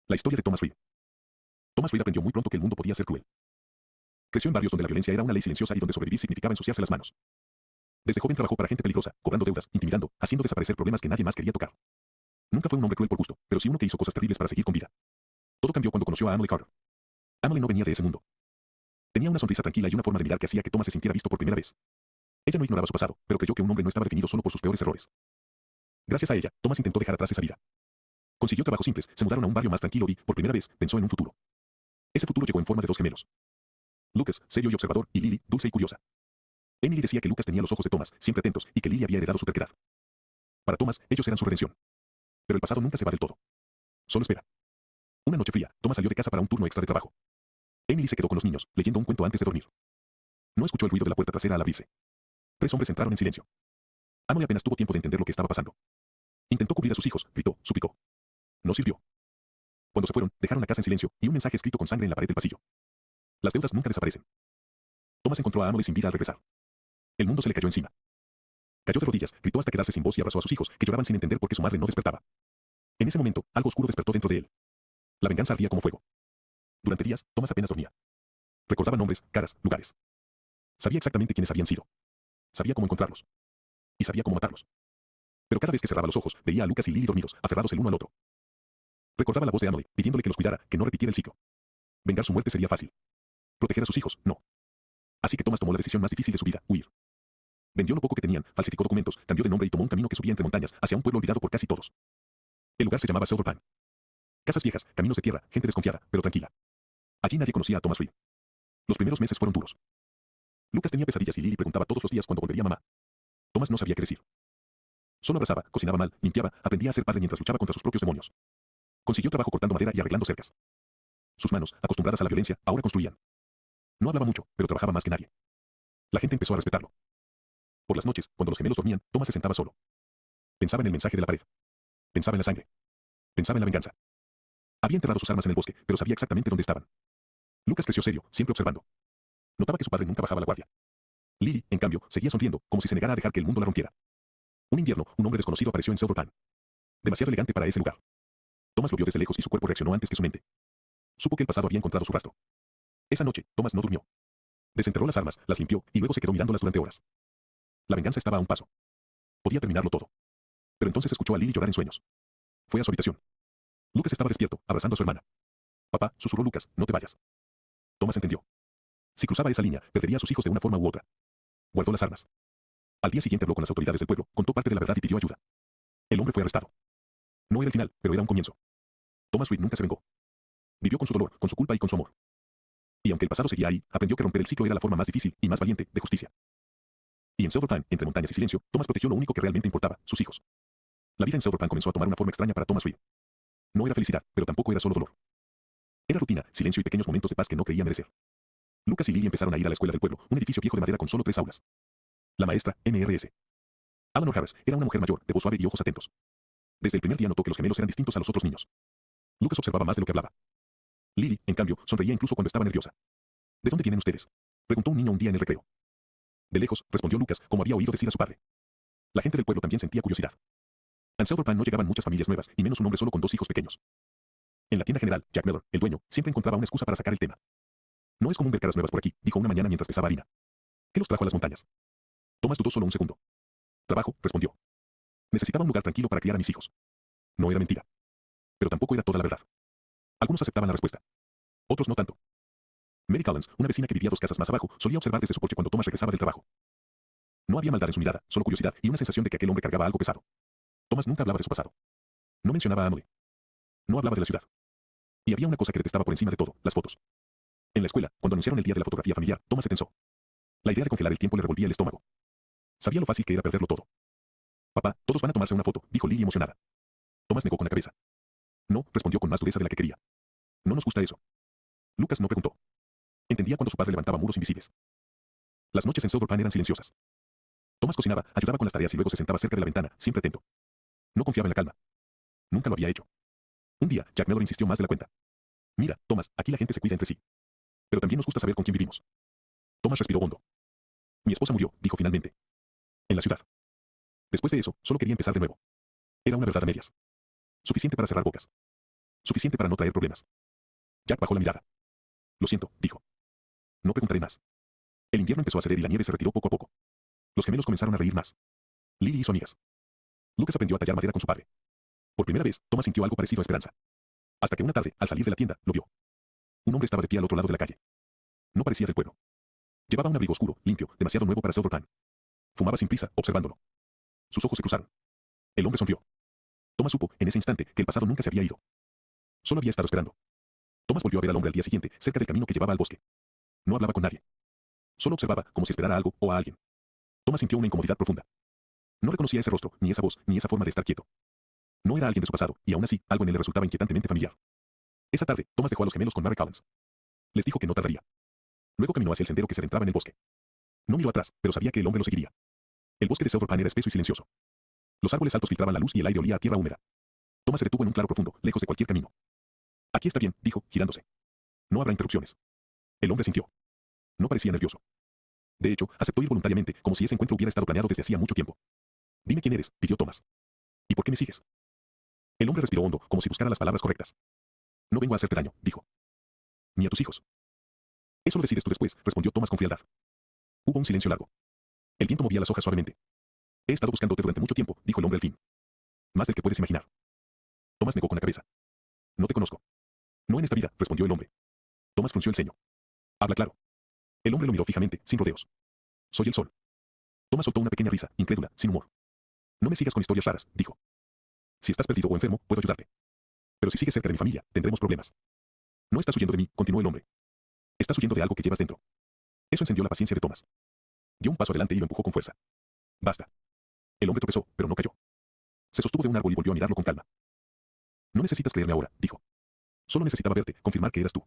La historia de Thomas Reed. Thomas Reed aprendió muy pronto que el mundo podía ser cruel. Creció en barrios donde la violencia era una ley silenciosa y donde sobrevivir significaba ensuciarse las manos. Desde joven trabajó para gente peligrosa, cobrando deudas, intimidando, haciendo desaparecer problemas que nadie más quería tocar. Nunca fue un hombre cruel por gusto, pero sí uno que hizo cosas terribles para seguir con vida. Todo cambió cuando conoció a Emily Carter. Emily no venía de ese mundo. Tenía una sonrisa tranquila y una forma de mirar que hacía que Thomas se sintiera visto por primera vez. Ella no ignoraba su pasado, pero creyó que un hombre no estaba definido solo por sus peores errores. Gracias a ella, Thomas intentó dejar atrás esa vida. Consiguió trabajos simples, se mudaron a un barrio más tranquilo y, por primera vez, pensó en un futuro. Ese futuro llegó en forma de dos gemelos. Lucas, serio y observador, y Lily, dulce y curiosa. Emily decía que Lucas tenía los ojos de Thomas, siempre atentos, y que Lily había heredado su terquedad. Para Thomas, ellos eran su redención. Pero el pasado nunca se va del todo. Solo espera. Una noche fría, Thomas salió de casa para un turno extra de trabajo. Emily se quedó con los niños, leyendo un cuento antes de dormir. No escuchó el ruido de la puerta trasera al abrirse. Tres hombres entraron en silencio. Emily apenas tuvo tiempo de entender lo que estaba pasando. Intentó cubrir a sus hijos, gritó, suplicó. No sirvió. Cuando se fueron, dejaron la casa en silencio, y un mensaje escrito con sangre en la pared del pasillo. Las deudas nunca desaparecen. Thomas encontró a Emily sin vida al regresar. El mundo se le cayó encima. Cayó de rodillas, gritó hasta quedarse sin voz y abrazó a sus hijos, que lloraban sin entender por qué su madre no despertaba. En ese momento, algo oscuro despertó dentro de él. La venganza ardía como fuego. Durante días, Thomas apenas dormía. Recordaba nombres, caras, lugares. Sabía exactamente quiénes habían sido. Sabía cómo encontrarlos. Y sabía cómo matarlos. Pero cada vez que cerraba los ojos, veía a Lucas y Lily dormidos, aferrados el uno al otro. Recordaba la voz de Emily, pidiéndole que los cuidara, que no repitiera el ciclo. Vengar su muerte sería fácil. Proteger a sus hijos, no. Así que Thomas tomó la decisión más difícil de su vida, huir. Vendió lo poco que tenían, falsificó documentos, cambió de nombre y tomó un camino que subía entre montañas, hacia un pueblo olvidado por casi todos. El lugar se llamaba Silver Pine. Casas viejas, caminos de tierra, gente desconfiada, pero tranquila. Allí nadie conocía a Thomas Reed. Los primeros meses fueron duros. Lucas tenía pesadillas y Lily preguntaba todos los días cuándo volvería mamá. Thomas no sabía qué decir. Solo abrazaba, cocinaba mal, limpiaba, aprendía a ser padre mientras luchaba contra sus propios demonios. Consiguió trabajo cortando madera y arreglando cercas. Sus manos, acostumbradas a la violencia, ahora construían. No hablaba mucho, pero trabajaba más que nadie. La gente empezó a respetarlo. Por las noches, cuando los gemelos dormían, Thomas se sentaba solo. Pensaba en el mensaje de la pared. Pensaba en la sangre. Pensaba en la venganza. Había enterrado sus armas en el bosque, pero sabía exactamente dónde estaban. Lucas creció serio, siempre observando. Notaba que su padre nunca bajaba la guardia. Lily, en cambio, seguía sonriendo, como si se negara a dejar que el mundo la rompiera. Un invierno, un hombre desconocido apareció en Silver Pine. Demasiado elegante para ese lugar. Thomas lo vio desde lejos y su cuerpo reaccionó antes que su mente. Supo que el pasado había encontrado su rastro. Esa noche, Thomas no durmió. Desenterró las armas, las limpió, y luego se quedó mirándolas durante horas. La venganza estaba a un paso. Podía terminarlo todo. Pero entonces escuchó a Lily llorar en sueños. Fue a su habitación. Lucas estaba despierto, abrazando a su hermana. Papá, susurró Lucas, no te vayas. Thomas entendió. Si cruzaba esa línea, perdería a sus hijos de una forma u otra. Guardó las armas. Al día siguiente habló con las autoridades del pueblo, contó parte de la verdad y pidió ayuda. El hombre fue arrestado. No era el final, pero era un comienzo. Thomas Reed nunca se vengó. Vivió con su dolor, con su culpa y con su amor. Y aunque el pasado seguía ahí, aprendió que romper el ciclo era la forma más difícil y más valiente de justicia. Y en Silver Pine, entre montañas y silencio, Thomas protegió lo único que realmente importaba, sus hijos. La vida en Silver Pine comenzó a tomar una forma extraña para Thomas Reed. No era felicidad, pero tampoco era solo dolor. Era rutina, silencio y pequeños momentos de paz que no creía merecer. Lucas y Lily empezaron a ir a la escuela del pueblo, un edificio viejo de madera con solo 3 aulas. La maestra, Mrs. Eleanor Harris, era una mujer mayor, de voz suave y ojos atentos. Desde el primer día notó que los gemelos eran distintos a los otros niños. Lucas observaba más de lo que hablaba. Lily, en cambio, sonreía incluso cuando estaba nerviosa. ¿De dónde vienen ustedes?, preguntó un niño un día en el recreo. De lejos, respondió Lucas, como había oído decir a su padre. La gente del pueblo también sentía curiosidad. A Silver Pine no llegaban muchas familias nuevas, y menos un hombre solo con 2 hijos pequeños. En la tienda general, Jack Miller, el dueño, siempre encontraba una excusa para sacar el tema. No es común ver caras nuevas por aquí, dijo una mañana mientras pesaba harina. ¿Qué los trajo a las montañas? Thomas dudó solo un segundo. Trabajo, respondió. Necesitaba un lugar tranquilo para criar a mis hijos. No era mentira. Pero tampoco era toda la verdad. Algunos aceptaban la respuesta. Otros no tanto. Mary Collins, una vecina que vivía 2 casas más abajo, solía observar desde su porche cuando Thomas regresaba del trabajo. No había maldad en su mirada, solo curiosidad y una sensación de que aquel hombre cargaba algo pesado. Thomas nunca hablaba de su pasado. No mencionaba a Emily. No hablaba de la ciudad. Y había una cosa que detestaba por encima de todo, las fotos. En la escuela, cuando anunciaron el día de la fotografía familiar, Thomas se tensó. La idea de congelar el tiempo le revolvía el estómago. Sabía lo fácil que era perderlo todo. Papá, todos van a tomarse una foto, dijo Lily emocionada. Thomas negó con la cabeza. No, respondió con más dureza de la que quería. No nos gusta eso. Lucas no preguntó. Entendía cuando su padre levantaba muros invisibles. Las noches en Silver Pine eran silenciosas. Thomas cocinaba, ayudaba con las tareas y luego se sentaba cerca de la ventana, siempre atento. No confiaba en la calma. Nunca lo había hecho. Un día, Jack Miller insistió más de la cuenta. Mira, Thomas, aquí la gente se cuida entre sí. Pero también nos gusta saber con quién vivimos. Thomas respiró hondo. Mi esposa murió, dijo finalmente. En la ciudad. Después de eso, solo quería empezar de nuevo. Era una verdad a medias. Suficiente para cerrar bocas. Suficiente para no traer problemas. Jack bajó la mirada. Lo siento, dijo. No preguntaré más. El invierno empezó a ceder y la nieve se retiró poco a poco. Los gemelos comenzaron a reír más. Lily hizo amigas. Lucas aprendió a tallar madera con su padre. Por primera vez, Thomas sintió algo parecido a esperanza. Hasta que una tarde, al salir de la tienda, lo vio. Un hombre estaba de pie al otro lado de la calle. No parecía del pueblo. Llevaba un abrigo oscuro, limpio, demasiado nuevo para Silver Pan. Fumaba sin prisa, observándolo. Sus ojos se cruzaron. El hombre sonrió. Thomas supo, en ese instante, que el pasado nunca se había ido. Solo había estado esperando. Thomas volvió a ver al hombre al día siguiente, cerca del camino que llevaba al bosque. No hablaba con nadie. Solo observaba, como si esperara algo o a alguien. Thomas sintió una incomodidad profunda. No reconocía ese rostro, ni esa voz, ni esa forma de estar quieto. No era alguien de su pasado, y aún así, algo en él le resultaba inquietantemente familiar. Esa tarde, Thomas dejó a los gemelos con Mary Collins. Les dijo que no tardaría. Luego caminó hacia el sendero que se adentraba en el bosque. No miró atrás, pero sabía que el hombre lo seguiría. El bosque de Silver Pan era espeso y silencioso. Los árboles altos filtraban la luz y el aire olía a tierra húmeda. Thomas se detuvo en un claro profundo, lejos de cualquier camino. Aquí está bien, dijo, girándose. No habrá interrupciones. El hombre sintió. No parecía nervioso. De hecho, aceptó ir voluntariamente, como si ese encuentro hubiera estado planeado desde hacía mucho tiempo. Dime quién eres, pidió Thomas. ¿Y por qué me sigues? El hombre respiró hondo, como si buscara las palabras correctas. No vengo a hacerte daño, dijo. Ni a tus hijos. Eso lo decides tú después, respondió Thomas con frialdad. Hubo un silencio largo. El viento movía las hojas suavemente. He estado buscándote durante mucho tiempo, dijo el hombre al fin. Más del que puedes imaginar. Thomas negó con la cabeza. No te conozco. No en esta vida, respondió el hombre. Thomas frunció el ceño. Habla claro. El hombre lo miró fijamente, sin rodeos. Soy el sol. Thomas soltó una pequeña risa, incrédula, sin humor. No me sigas con historias raras, dijo. Si estás perdido o enfermo, puedo ayudarte. Pero si sigues cerca de mi familia, tendremos problemas. No estás huyendo de mí, continuó el hombre. Estás huyendo de algo que llevas dentro. Eso encendió la paciencia de Thomas. Dio un paso adelante y lo empujó con fuerza. Basta. El hombre tropezó, pero no cayó. Se sostuvo de un árbol y volvió a mirarlo con calma. No necesitas creerme ahora, dijo. Solo necesitaba verte, confirmar que eras tú.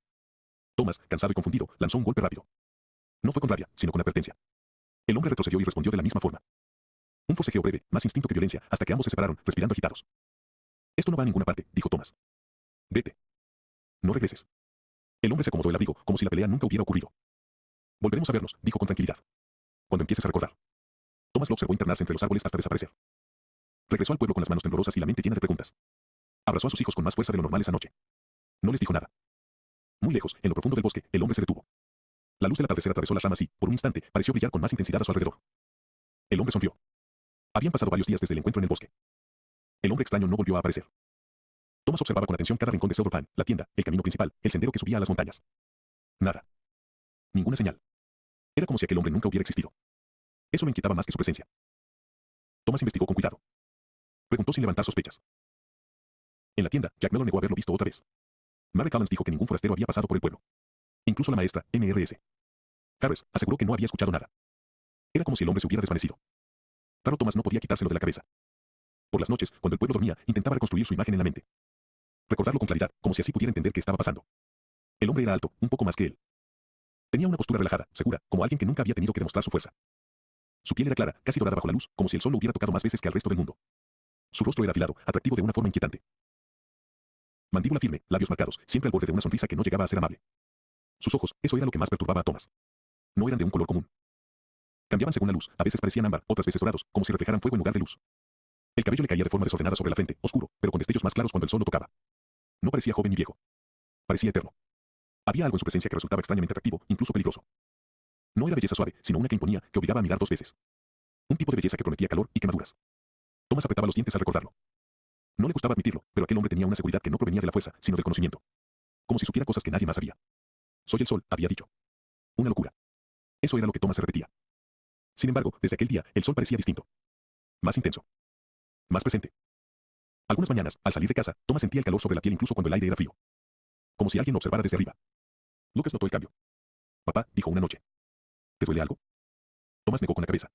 Thomas, cansado y confundido, lanzó un golpe rápido. No fue con rabia, sino con advertencia. El hombre retrocedió y respondió de la misma forma. Un forcejeo breve, más instinto que violencia, hasta que ambos se separaron, respirando agitados. Esto no va a ninguna parte, dijo Thomas. Vete. No regreses. El hombre se acomodó el abrigo, como si la pelea nunca hubiera ocurrido. Volveremos a vernos, dijo con tranquilidad. Cuando empieces a recordar. Thomas lo observó internarse entre los árboles hasta desaparecer. Regresó al pueblo con las manos temblorosas y la mente llena de preguntas. Abrazó a sus hijos con más fuerza de lo normal esa noche. No les dijo nada. Muy lejos, en lo profundo del bosque, el hombre se detuvo. La luz del atardecer atravesó las ramas y, por un instante, pareció brillar con más intensidad a su alrededor. El hombre sonrió. Habían pasado varios días desde el encuentro en el bosque. El hombre extraño no volvió a aparecer. Thomas observaba con atención cada rincón de Silver Pan, la tienda, el camino principal, el sendero que subía a las montañas. Nada. Ninguna señal. Era como si aquel hombre nunca hubiera existido. Eso lo inquietaba más que su presencia. Thomas investigó con cuidado. Preguntó sin levantar sospechas. En la tienda, Jack Mellor negó haberlo visto otra vez. Mary Collins dijo que ningún forastero había pasado por el pueblo. Incluso la maestra, Mrs. Harris, aseguró que no había escuchado nada. Era como si el hombre se hubiera desvanecido. Pero Thomas no podía quitárselo de la cabeza. Por las noches, cuando el pueblo dormía, intentaba reconstruir su imagen en la mente. Recordarlo con claridad, como si así pudiera entender qué estaba pasando. El hombre era alto, un poco más que él. Tenía una postura relajada, segura, como alguien que nunca había tenido que demostrar su fuerza. Su piel era clara, casi dorada bajo la luz, como si el sol lo hubiera tocado más veces que al resto del mundo. Su rostro era afilado, atractivo de una forma inquietante. Mandíbula firme, labios marcados, siempre al borde de una sonrisa que no llegaba a ser amable. Sus ojos, eso era lo que más perturbaba a Thomas. No eran de un color común. Cambiaban según la luz, a veces parecían ámbar, otras veces dorados, como si reflejaran fuego en lugar de luz. El cabello le caía de forma desordenada sobre la frente, oscuro, pero con destellos más claros cuando el sol lo tocaba. No parecía joven ni viejo. Parecía eterno. Había algo en su presencia que resultaba extrañamente atractivo, incluso peligroso. No era belleza suave, sino una que imponía, que obligaba a mirar dos veces. Un tipo de belleza que prometía calor y quemaduras. Thomas apretaba los dientes al recordarlo. No le gustaba admitirlo, pero aquel hombre tenía una seguridad que no provenía de la fuerza, sino del conocimiento. Como si supiera cosas que nadie más sabía. Soy el sol, había dicho. Una locura. Eso era lo que Thomas se repetía. Sin embargo, desde aquel día, el sol parecía distinto. Más intenso. Más presente. Algunas mañanas, al salir de casa, Thomas sentía el calor sobre la piel incluso cuando el aire era frío. Como si alguien lo observara desde arriba. Lucas notó el cambio. Papá, dijo una noche. ¿Te duele algo? Thomas negó con la cabeza.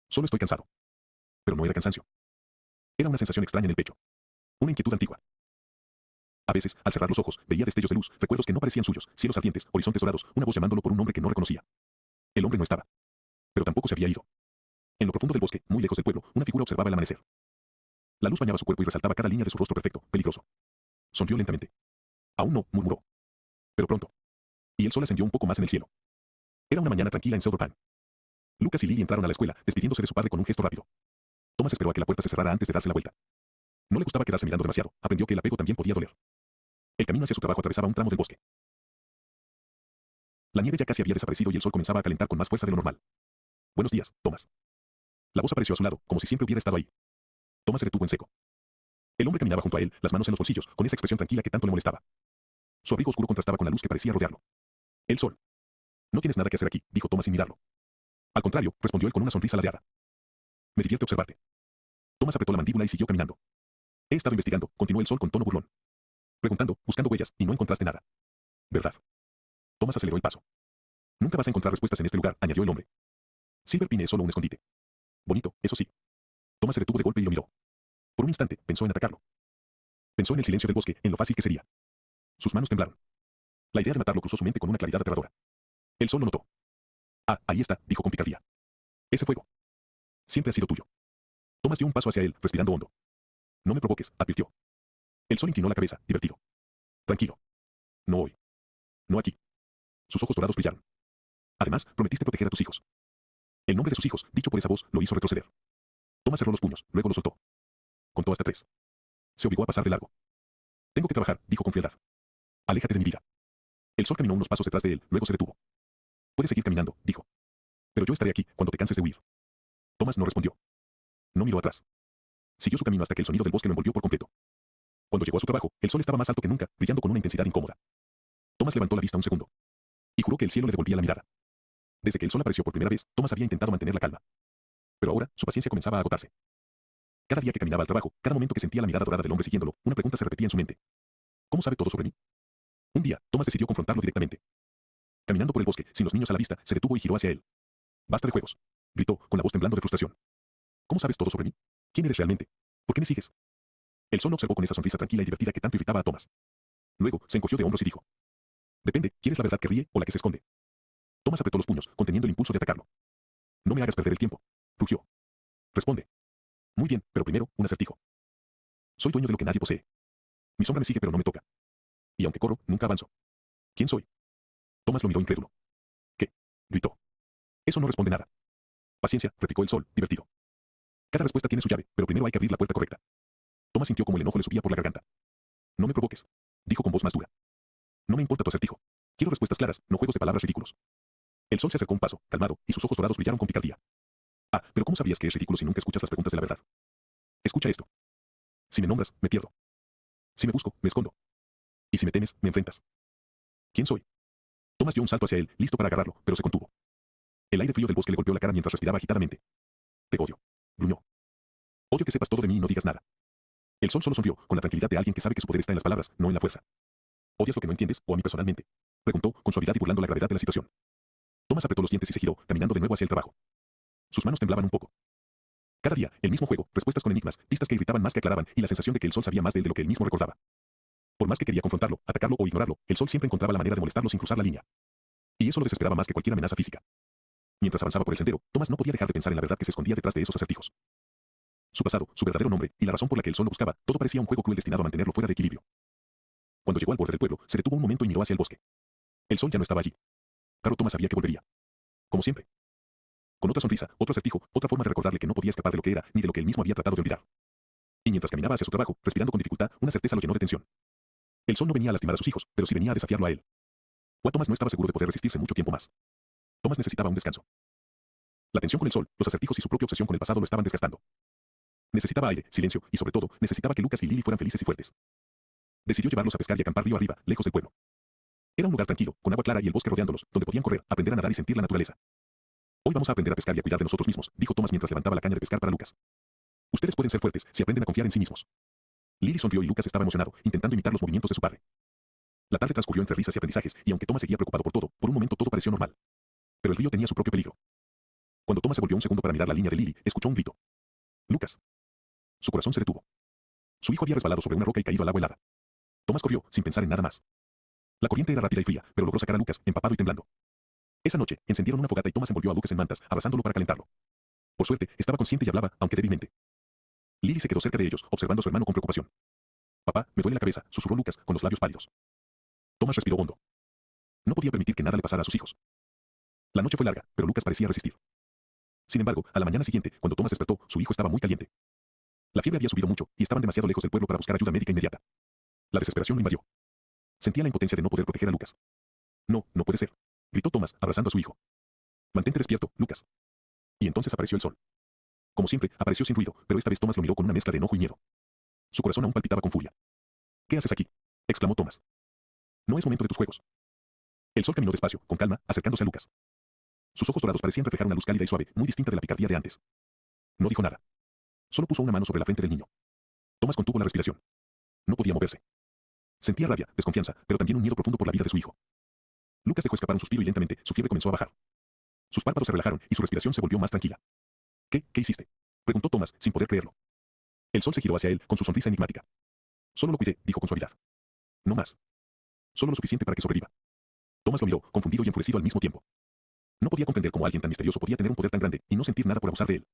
Solo estoy cansado. Pero no era cansancio. Era una sensación extraña en el pecho. Una inquietud antigua. A veces, al cerrar los ojos, veía destellos de luz, recuerdos que no parecían suyos, cielos ardientes, horizontes dorados, una voz llamándolo por un nombre que no reconocía. El hombre no estaba. Pero tampoco se había ido. En lo profundo del bosque, muy lejos del pueblo, una figura observaba el amanecer. La luz bañaba su cuerpo y resaltaba cada línea de su rostro perfecto, peligroso. Sonrió lentamente. Aún no, murmuró. Pero pronto. Y el sol ascendió un poco más en el cielo. Era una mañana tranquila en Silver Pan. Lucas y Lily entraron a la escuela, despidiéndose de su padre con un gesto rápido. Thomas esperó a que la puerta se cerrara antes de darse la vuelta. No le gustaba quedarse mirando demasiado, aprendió que el apego también podía doler. El camino hacia su trabajo atravesaba un tramo del bosque. La nieve ya casi había desaparecido y el sol comenzaba a calentar con más fuerza de lo normal. Buenos días, Thomas. La voz apareció a su lado, como si siempre hubiera estado ahí. Thomas se detuvo en seco. El hombre caminaba junto a él, las manos en los bolsillos, con esa expresión tranquila que tanto le molestaba. Su abrigo oscuro contrastaba con la luz que parecía rodearlo. El sol. No tienes nada que hacer aquí, dijo Thomas sin mirarlo. Al contrario, respondió él con una sonrisa ladeada. Me divierte observarte. Thomas apretó la mandíbula y siguió caminando. He estado investigando, continuó el sol con tono burlón. Preguntando, buscando huellas, y no encontraste nada. ¿Verdad? Thomas aceleró el paso. Nunca vas a encontrar respuestas en este lugar, añadió el hombre. Silver Pine es solo un escondite. Bonito, eso sí. Thomas se detuvo de golpe y lo miró. Por un instante, pensó en atacarlo. Pensó en el silencio del bosque, en lo fácil que sería. Sus manos temblaron. La idea de matarlo cruzó su mente con una claridad aterradora. El sol lo notó. Ah, ahí está, dijo con picardía. Ese fuego. Siempre ha sido tuyo. Thomas dio un paso hacia él, respirando hondo. No me provoques, advirtió. El sol inclinó la cabeza, divertido. Tranquilo. No hoy. No aquí. Sus ojos dorados brillaron. Además, prometiste proteger a tus hijos. El nombre de sus hijos, dicho por esa voz, lo hizo retroceder. Thomas cerró los puños, luego los soltó. Contó hasta 3. Se obligó a pasar de largo. Tengo que trabajar, dijo con frialdad. Aléjate de mi vida. El sol caminó unos pasos detrás de él, luego se detuvo. Puedes seguir caminando, dijo. Pero yo estaré aquí cuando te canses de huir. Thomas no respondió. No miró atrás. Siguió su camino hasta que el sonido del bosque lo envolvió por completo. Cuando llegó a su trabajo, el sol estaba más alto que nunca, brillando con una intensidad incómoda. Thomas levantó la vista un segundo. Y juró que el cielo le devolvía la mirada. Desde que el sol apareció por primera vez, Thomas había intentado mantener la calma. Pero ahora, su paciencia comenzaba a agotarse. Cada día que caminaba al trabajo, cada momento que sentía la mirada dorada del hombre siguiéndolo, una pregunta se repetía en su mente. ¿Cómo sabe todo sobre mí? Un día, Thomas decidió confrontarlo directamente. Caminando por el bosque, sin los niños a la vista, se detuvo y giró hacia él. Basta de juegos, gritó, con la voz temblando de frustración. ¿Cómo sabes todo sobre mí? ¿Quién eres realmente? ¿Por qué me sigues? El sol lo observó con esa sonrisa tranquila y divertida que tanto irritaba a Thomas. Luego, se encogió de hombros y dijo. Depende, ¿quieres la verdad que ríe o la que se esconde? Thomas apretó los puños, conteniendo el impulso de atacarlo. No me hagas perder el tiempo, rugió. Responde. Muy bien, pero primero, un acertijo. Soy dueño de lo que nadie posee. Mi sombra me sigue pero no me toca. Y aunque corro, nunca avanzo. ¿Quién soy? Thomas lo miró incrédulo. ¿Qué? Gritó. Eso no responde nada. Paciencia, replicó el sol, divertido. Cada respuesta tiene su llave, pero primero hay que abrir la puerta correcta. Thomas sintió como el enojo le subía por la garganta. No me provoques, dijo con voz más dura. No me importa tu acertijo. Quiero respuestas claras, no juegos de palabras ridículos. El sol se acercó un paso, calmado, y sus ojos dorados brillaron con picardía. Ah, pero ¿cómo sabías que es ridículo si nunca escuchas las preguntas de la verdad? Escucha esto. Si me nombras, me pierdo. Si me busco, me escondo. Y si me temes, me enfrentas. ¿Quién soy? Thomas dio un salto hacia él, listo para agarrarlo, pero se contuvo. El aire frío del bosque le golpeó la cara mientras respiraba agitadamente. Te odio, gruñó. Odio que sepas todo de mí y no digas nada. El sol solo sonrió, con la tranquilidad de alguien que sabe que su poder está en las palabras, no en la fuerza. ¿Odias lo que no entiendes, o a mí personalmente? Preguntó, con suavidad y burlando la gravedad de la situación. Thomas apretó los dientes y se giró, caminando de nuevo hacia el trabajo. Sus manos temblaban un poco. Cada día, el mismo juego, respuestas con enigmas, pistas que irritaban más que aclaraban, y la sensación de que el sol sabía más de él de lo que él mismo recordaba. Por más que quería confrontarlo, atacarlo o ignorarlo, el sol siempre encontraba la manera de molestarlo sin cruzar la línea. Y eso lo desesperaba más que cualquier amenaza física. Mientras avanzaba por el sendero, Thomas no podía dejar de pensar en la verdad que se escondía detrás de esos acertijos. Su pasado, su verdadero nombre, y la razón por la que el sol lo buscaba, todo parecía un juego cruel destinado a mantenerlo fuera de equilibrio. Cuando llegó al borde del pueblo, se detuvo un momento y miró hacia el bosque. El sol ya no estaba allí. Claro, Thomas sabía que volvería. Como siempre. Con otra sonrisa, otro acertijo, otra forma de recordarle que no podía escapar de lo que era, ni de lo que él mismo había tratado de olvidar. Y mientras caminaba hacia su trabajo, respirando con dificultad, una certeza lo llenó de tensión. El sol no venía a lastimar a sus hijos, pero sí venía a desafiarlo a él. Walt Thomas no estaba seguro de poder resistirse mucho tiempo más. Thomas necesitaba un descanso. La tensión con el sol, los acertijos y su propia obsesión con el pasado lo estaban desgastando. Necesitaba aire, silencio, y sobre todo, necesitaba que Lucas y Lily fueran felices y fuertes. Decidió llevarlos a pescar y acampar río arriba, lejos del pueblo. Era un lugar tranquilo, con agua clara y el bosque rodeándolos, donde podían correr, aprender a nadar y sentir la naturaleza. Hoy vamos a aprender a pescar y a cuidar de nosotros mismos, dijo Thomas mientras levantaba la caña de pescar para Lucas. Ustedes pueden ser fuertes si aprenden a confiar en sí mismos. Lily sonrió y Lucas estaba emocionado, intentando imitar los movimientos de su padre. La tarde transcurrió entre risas y aprendizajes, y aunque Thomas seguía preocupado por todo, por un momento todo pareció normal. Pero el río tenía su propio peligro. Cuando Thomas se volvió un segundo para mirar la línea de Lily, escuchó un grito. Lucas. Su corazón se detuvo. Su hijo había resbalado sobre una roca y caído al agua helada. Thomas corrió, sin pensar en nada más. La corriente era rápida y fría, pero logró sacar a Lucas, empapado y temblando. Esa noche, encendieron una fogata y Thomas envolvió a Lucas en mantas, abrazándolo para calentarlo. Por suerte, estaba consciente y hablaba, aunque débilmente. Lily se quedó cerca de ellos, observando a su hermano con preocupación. Papá, me duele la cabeza, susurró Lucas, con los labios pálidos. Thomas respiró hondo. No podía permitir que nada le pasara a sus hijos. La noche fue larga, pero Lucas parecía resistir. Sin embargo, a la mañana siguiente, cuando Thomas despertó, su hijo estaba muy caliente. La fiebre había subido mucho, y estaban demasiado lejos del pueblo para buscar ayuda médica inmediata. La desesperación lo invadió. Sentía la impotencia de no poder proteger a Lucas. No, no puede ser, gritó Thomas, abrazando a su hijo. Mantente despierto, Lucas. Y entonces apareció el sol. Como siempre, apareció sin ruido, pero esta vez Thomas lo miró con una mezcla de enojo y miedo. Su corazón aún palpitaba con furia. ¿Qué haces aquí?, exclamó Thomas. No es momento de tus juegos. El sol caminó despacio, con calma, acercándose a Lucas. Sus ojos dorados parecían reflejar una luz cálida y suave, muy distinta de la picardía de antes. No dijo nada. Solo puso una mano sobre la frente del niño. Thomas contuvo la respiración. No podía moverse. Sentía rabia, desconfianza, pero también un miedo profundo por la vida de su hijo. Lucas dejó escapar un suspiro y lentamente su fiebre comenzó a bajar. Sus párpados se relajaron y su respiración se volvió más tranquila. ¿Qué hiciste?, preguntó Thomas, sin poder creerlo. El sol se giró hacia él, con su sonrisa enigmática. Solo lo cuidé, dijo con suavidad. No más. Solo lo suficiente para que sobreviva. Thomas lo miró, confundido y enfurecido al mismo tiempo. No podía comprender cómo alguien tan misterioso podía tener un poder tan grande y no sentir nada por abusar de él.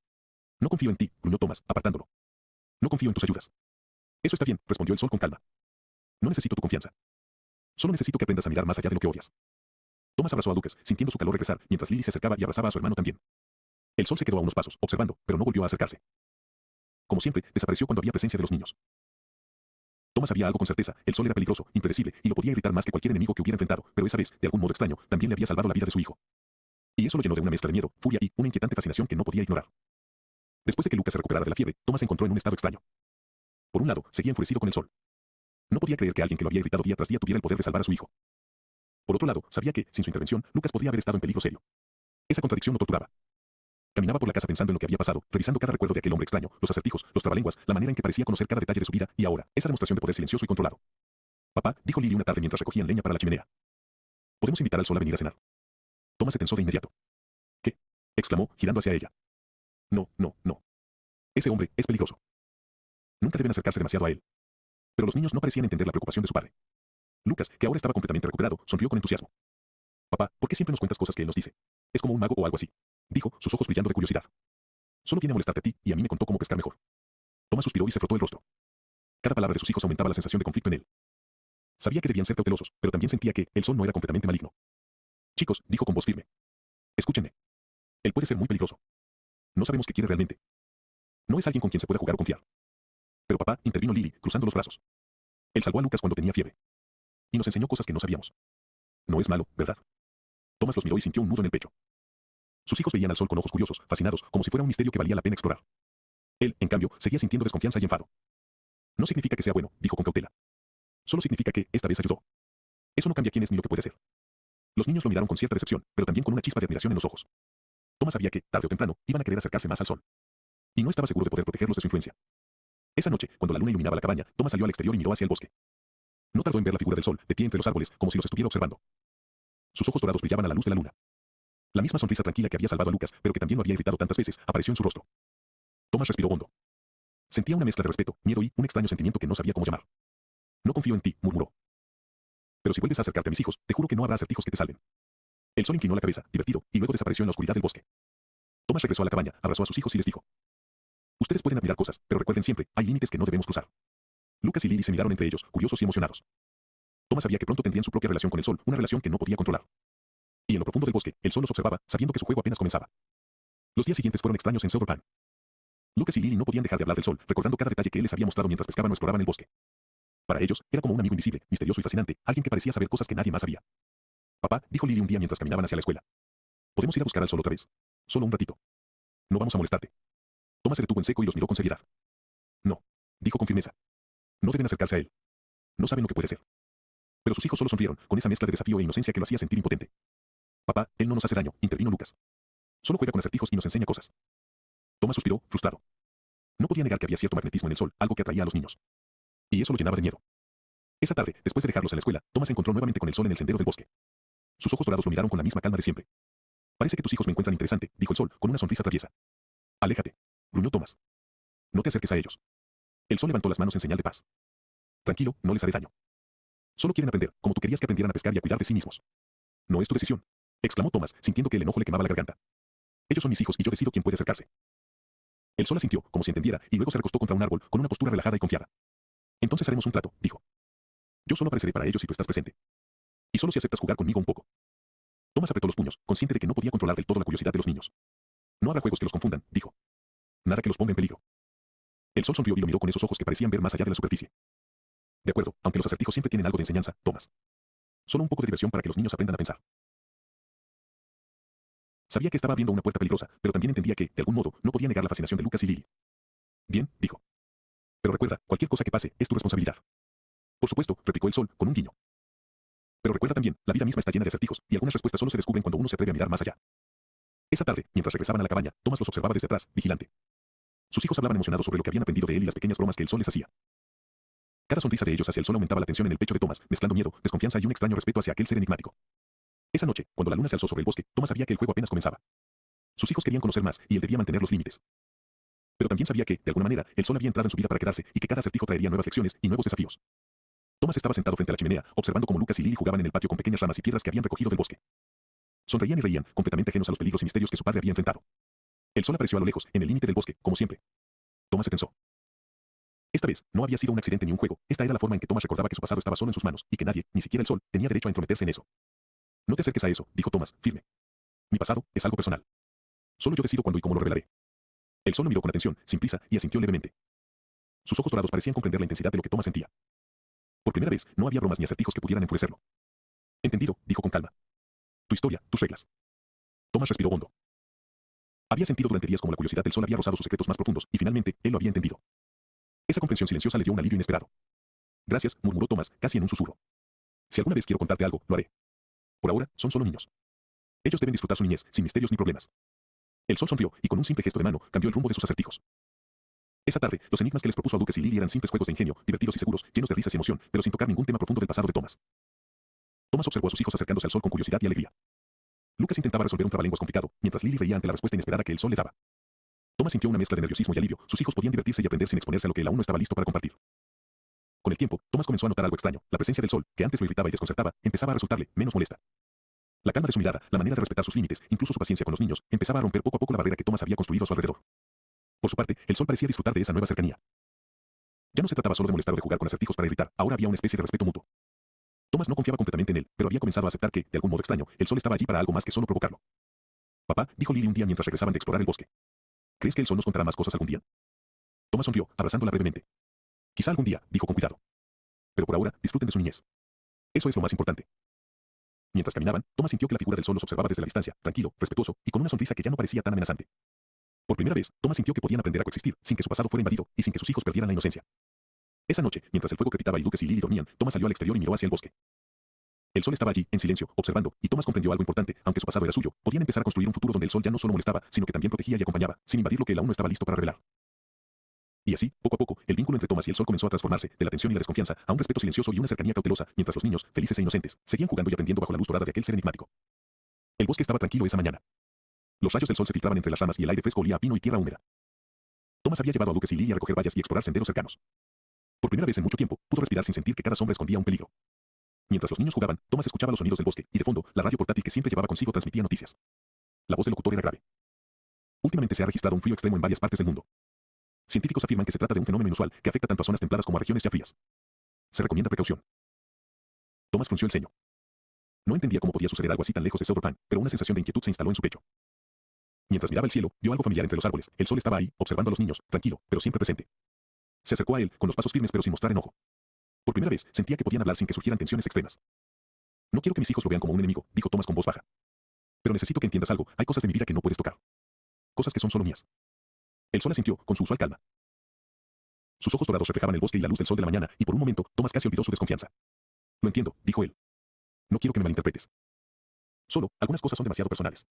No confío en ti, gruñó Thomas, apartándolo. No confío en tus ayudas. Eso está bien, respondió el sol con calma. No necesito tu confianza. Solo necesito que aprendas a mirar más allá de lo que odias. Thomas abrazó a Lucas, sintiendo su calor regresar, mientras Lily se acercaba y abrazaba a su hermano también. El sol se quedó a unos pasos, observando, pero no volvió a acercarse. Como siempre, desapareció cuando había presencia de los niños. Thomas sabía algo con certeza, el sol era peligroso, impredecible, y lo podía irritar más que cualquier enemigo que hubiera enfrentado, pero esa vez, de algún modo extraño, también le había salvado la vida de su hijo. Y eso lo llenó de una mezcla de miedo, furia y una inquietante fascinación que no podía ignorar. Después de que Lucas se recuperara de la fiebre, Thomas se encontró en un estado extraño. Por un lado, seguía enfurecido con el sol. No podía creer que alguien que lo había irritado día tras día tuviera el poder de salvar a su hijo. Por otro lado, sabía que, sin su intervención, Lucas podría haber estado en peligro serio. Esa contradicción lo torturaba. Caminaba por la casa pensando en lo que había pasado, revisando cada recuerdo de aquel hombre extraño, los acertijos, los trabalenguas, la manera en que parecía conocer cada detalle de su vida, y ahora, esa demostración de poder silencioso y controlado. Papá, dijo Lily una tarde mientras recogían leña para la chimenea. ¿Podemos invitar al sol a venir a cenar? Thomas se tensó de inmediato. ¿Qué?, exclamó, girando hacia ella. No, no, no. Ese hombre es peligroso. Nunca deben acercarse demasiado a él. Pero los niños no parecían entender la preocupación de su padre. Lucas, que ahora estaba completamente recuperado, sonrió con entusiasmo. Papá, ¿por qué siempre nos cuentas cosas que él nos dice? Es como un mago o algo así, dijo, sus ojos brillando de curiosidad. Solo viene a molestarte a ti, y a mí me contó cómo pescar mejor. Thomas suspiró y se frotó el rostro. Cada palabra de sus hijos aumentaba la sensación de conflicto en él. Sabía que debían ser cautelosos, pero también sentía que el sol no era completamente maligno. Chicos, dijo con voz firme. Escúchenme. Él puede ser muy peligroso. No sabemos qué quiere realmente. No es alguien con quien se pueda jugar o confiar. Pero papá, intervino Lily, cruzando los brazos. Él salvó a Lucas cuando tenía fiebre. Y nos enseñó cosas que no sabíamos. No es malo, ¿verdad? Thomas los miró y sintió un nudo en el pecho. Sus hijos veían al sol con ojos curiosos, fascinados, como si fuera un misterio que valía la pena explorar. Él, en cambio, seguía sintiendo desconfianza y enfado. No significa que sea bueno, dijo con cautela. Solo significa que, esta vez ayudó. Eso no cambia quién es ni lo que puede ser. Los niños lo miraron con cierta decepción, pero también con una chispa de admiración en los ojos. Thomas sabía que, tarde o temprano, iban a querer acercarse más al sol. Y no estaba seguro de poder protegerlos de su influencia. Esa noche, cuando la luna iluminaba la cabaña, Thomas salió al exterior y miró hacia el bosque. No tardó en ver la figura del sol, de pie entre los árboles, como si los estuviera observando. Sus ojos dorados brillaban a la luz de la luna. La misma sonrisa tranquila que había salvado a Lucas, pero que también lo había irritado tantas veces, apareció en su rostro. Thomas respiró hondo. Sentía una mezcla de respeto, miedo y un extraño sentimiento que no sabía cómo llamar. No confío en ti, murmuró. Pero si vuelves a acercarte a mis hijos, te juro que no habrá acertijos que te salven. El sol inclinó la cabeza, divertido, y luego desapareció en la oscuridad del bosque. Thomas regresó a la cabaña, abrazó a sus hijos y les dijo. Ustedes pueden admirar cosas, pero recuerden siempre, hay límites que no debemos cruzar. Lucas y Lily se miraron entre ellos, curiosos y emocionados. Thomas sabía que pronto tendrían su propia relación con el sol, una relación que no podía controlar. Y en lo profundo del bosque, el sol los observaba, sabiendo que su juego apenas comenzaba. Los días siguientes fueron extraños en Silver Pan. Lucas y Lily no podían dejar de hablar del sol, recordando cada detalle que él les había mostrado mientras pescaban o exploraban el bosque. Para ellos, era como un amigo invisible, misterioso y fascinante, alguien que parecía saber cosas que nadie más sabía. Papá, dijo Lily un día mientras caminaban hacia la escuela. ¿Podemos ir a buscar al sol otra vez? Solo un ratito. No vamos a molestarte. Thomas se detuvo en seco y los miró con seriedad. No, dijo con firmeza. No deben acercarse a él. No saben lo que puede ser. Pero sus hijos solo sonrieron, con esa mezcla de desafío e inocencia que lo hacía sentir impotente. Papá, él no nos hace daño, intervino Lucas. Solo juega con acertijos y nos enseña cosas. Thomas suspiró, frustrado. No podía negar que había cierto magnetismo en el sol, algo que atraía a los niños. Y eso lo llenaba de miedo. Esa tarde, después de dejarlos en la escuela, Thomas se encontró nuevamente con el sol en el sendero del bosque. Sus ojos dorados lo miraron con la misma calma de siempre. Parece que tus hijos me encuentran interesante, dijo el sol, con una sonrisa traviesa. Aléjate, gruñó Thomas. No te acerques a ellos. El sol levantó las manos en señal de paz. Tranquilo, no les haré daño. Solo quieren aprender, como tú querías que aprendieran a pescar y a cuidar de sí mismos. No es tu decisión, exclamó Thomas, sintiendo que el enojo le quemaba la garganta. Ellos son mis hijos y yo decido quién puede acercarse. El sol asintió, como si entendiera, y luego se recostó contra un árbol, con una postura relajada y confiada. Entonces haremos un trato, dijo. Yo solo apareceré para ellos si tú estás presente. Y solo si aceptas jugar conmigo un poco. Thomas apretó los puños, consciente de que no podía controlar del todo la curiosidad de los niños. No habrá juegos que los confundan, dijo. Nada que los ponga en peligro. El sol sonrió y lo miró con esos ojos que parecían ver más allá de la superficie. De acuerdo, aunque los acertijos siempre tienen algo de enseñanza, Thomas. Solo un poco de diversión para que los niños aprendan a pensar. Sabía que estaba abriendo una puerta peligrosa, pero también entendía que, de algún modo, no podía negar la fascinación de Lucas y Lily. Bien, dijo. Pero recuerda, cualquier cosa que pase, es tu responsabilidad. Por supuesto, replicó el sol, con un guiño. Pero recuerda también, la vida misma está llena de acertijos, y algunas respuestas solo se descubren cuando uno se atreve a mirar más allá. Esa tarde, mientras regresaban a la cabaña, Thomas los observaba desde atrás, vigilante. Sus hijos hablaban emocionados sobre lo que habían aprendido de él y las pequeñas bromas que el sol les hacía. Cada sonrisa de ellos hacia el sol aumentaba la tensión en el pecho de Thomas, mezclando miedo, desconfianza y un extraño respeto hacia aquel ser enigmático. Esa noche, cuando la luna se alzó sobre el bosque, Thomas sabía que el juego apenas comenzaba. Sus hijos querían conocer más, y él debía mantener los límites. Pero también sabía que, de alguna manera, el sol había entrado en su vida para quedarse, y que cada acertijo traería nuevas lecciones y nuevos desafíos. Thomas estaba sentado frente a la chimenea, observando cómo Lucas y Lily jugaban en el patio con pequeñas ramas y piedras que habían recogido del bosque. Sonreían y reían, completamente ajenos a los peligros y misterios que su padre había enfrentado. El sol apareció a lo lejos, en el límite del bosque, como siempre. Thomas se tensó. Esta vez, no había sido un accidente ni un juego, esta era la forma en que Thomas recordaba que su pasado estaba solo en sus manos, y que nadie, ni siquiera el sol, tenía derecho a entrometerse en eso. No te acerques a eso, dijo Thomas, firme. Mi pasado es algo personal. Solo yo decido cuándo y cómo lo revelaré. El sol lo miró con atención, sin prisa, y asintió levemente. Sus ojos dorados parecían comprender la intensidad de lo que Thomas sentía. Por primera vez, no había bromas ni acertijos que pudieran enfurecerlo. Entendido, dijo con calma. Tu historia, tus reglas. Thomas respiró hondo. Había sentido durante días como la curiosidad del sol había rozado sus secretos más profundos, y finalmente, él lo había entendido. Esa comprensión silenciosa le dio un alivio inesperado. Gracias, murmuró Thomas, casi en un susurro. Si alguna vez quiero contarte algo, lo haré. Por ahora, son solo niños. Ellos deben disfrutar su niñez, sin misterios ni problemas. El sol sonrió, y con un simple gesto de mano, cambió el rumbo de sus acertijos. Esa tarde, los enigmas que les propuso a Lucas y Lily eran simples juegos de ingenio, divertidos y seguros, llenos de risas y emoción, pero sin tocar ningún tema profundo del pasado de Thomas. Thomas observó a sus hijos acercándose al sol con curiosidad y alegría. Lucas intentaba resolver un trabalenguas complicado, mientras Lily reía ante la respuesta inesperada que el sol le daba. Thomas sintió una mezcla de nerviosismo y alivio, sus hijos podían divertirse y aprender sin exponerse a lo que él aún no estaba listo para compartir. Con el tiempo, Thomas comenzó a notar algo extraño, la presencia del sol, que antes lo irritaba y desconcertaba, empezaba a resultarle menos molesta. La calma de su mirada, la manera de respetar sus límites, incluso su paciencia con los niños, empezaba a romper poco a poco la barrera que Thomas había construido a su alrededor. Por su parte, el sol parecía disfrutar de esa nueva cercanía. Ya no se trataba solo de molestar o de jugar con acertijos para irritar, ahora había una especie de respeto mutuo. Thomas no confiaba completamente en él, pero había comenzado a aceptar que, de algún modo extraño, el sol estaba allí para algo más que solo provocarlo. Papá, dijo Lily un día mientras regresaban de explorar el bosque. ¿Crees que el sol nos contará más cosas algún día? Thomas sonrió, abrazándola brevemente. Quizá algún día, dijo con cuidado. Pero por ahora, disfruten de su niñez. Eso es lo más importante. Mientras caminaban, Thomas sintió que la figura del sol los observaba desde la distancia, tranquilo, respetuoso, y con una sonrisa que ya no parecía tan amenazante. Por primera vez, Thomas sintió que podían aprender a coexistir, sin que su pasado fuera invadido, y sin que sus hijos perdieran la inocencia. Esa noche, mientras el fuego crepitaba y Lucas y Lily dormían, Thomas salió al exterior y miró hacia el bosque. El sol estaba allí, en silencio, observando, y Thomas comprendió algo importante, aunque su pasado era suyo, podían empezar a construir un futuro donde el sol ya no solo molestaba, sino que también protegía y acompañaba, sin invadir lo que él aún no estaba listo para revelar. Y así, poco a poco, el vínculo entre Thomas y el sol comenzó a transformarse, de la tensión y la desconfianza, a un respeto silencioso y una cercanía cautelosa, mientras los niños, felices e inocentes, seguían jugando y aprendiendo bajo la luz dorada de aquel ser enigmático. El bosque estaba tranquilo esa mañana. Los rayos del sol se filtraban entre las ramas y el aire fresco olía a pino y tierra húmeda. Thomas había llevado a Lucas y Lily a recoger bayas y explorar senderos cercanos. Por primera vez en mucho tiempo, pudo respirar sin sentir que cada sombra escondía un peligro. Mientras los niños jugaban, Thomas escuchaba los sonidos del bosque, y de fondo, la radio portátil que siempre llevaba consigo transmitía noticias. La voz del locutor era grave. Últimamente se ha registrado un frío extremo en varias partes del mundo. Científicos afirman que se trata de un fenómeno inusual que afecta tanto a zonas templadas como a regiones ya frías. Se recomienda precaución. Thomas frunció el ceño. No entendía cómo podía suceder algo así tan lejos de Silverpan, pero una sensación de inquietud se instaló en su pecho. Mientras miraba el cielo, vio algo familiar entre los árboles. El sol estaba ahí, observando a los niños, tranquilo, pero siempre presente. Se acercó a él, con los pasos firmes pero sin mostrar enojo. Por primera vez, sentía que podían hablar sin que surgieran tensiones extremas. No quiero que mis hijos lo vean como un enemigo, dijo Thomas con voz baja. Pero necesito que entiendas algo, hay cosas de mi vida que no puedes tocar. Cosas que son solo mías. El sol asintió, con su usual calma. Sus ojos dorados reflejaban el bosque y la luz del sol de la mañana, y por un momento, Thomas casi olvidó su desconfianza. Lo entiendo, dijo él. No quiero que me malinterpretes. Solo, algunas cosas son demasiado personales.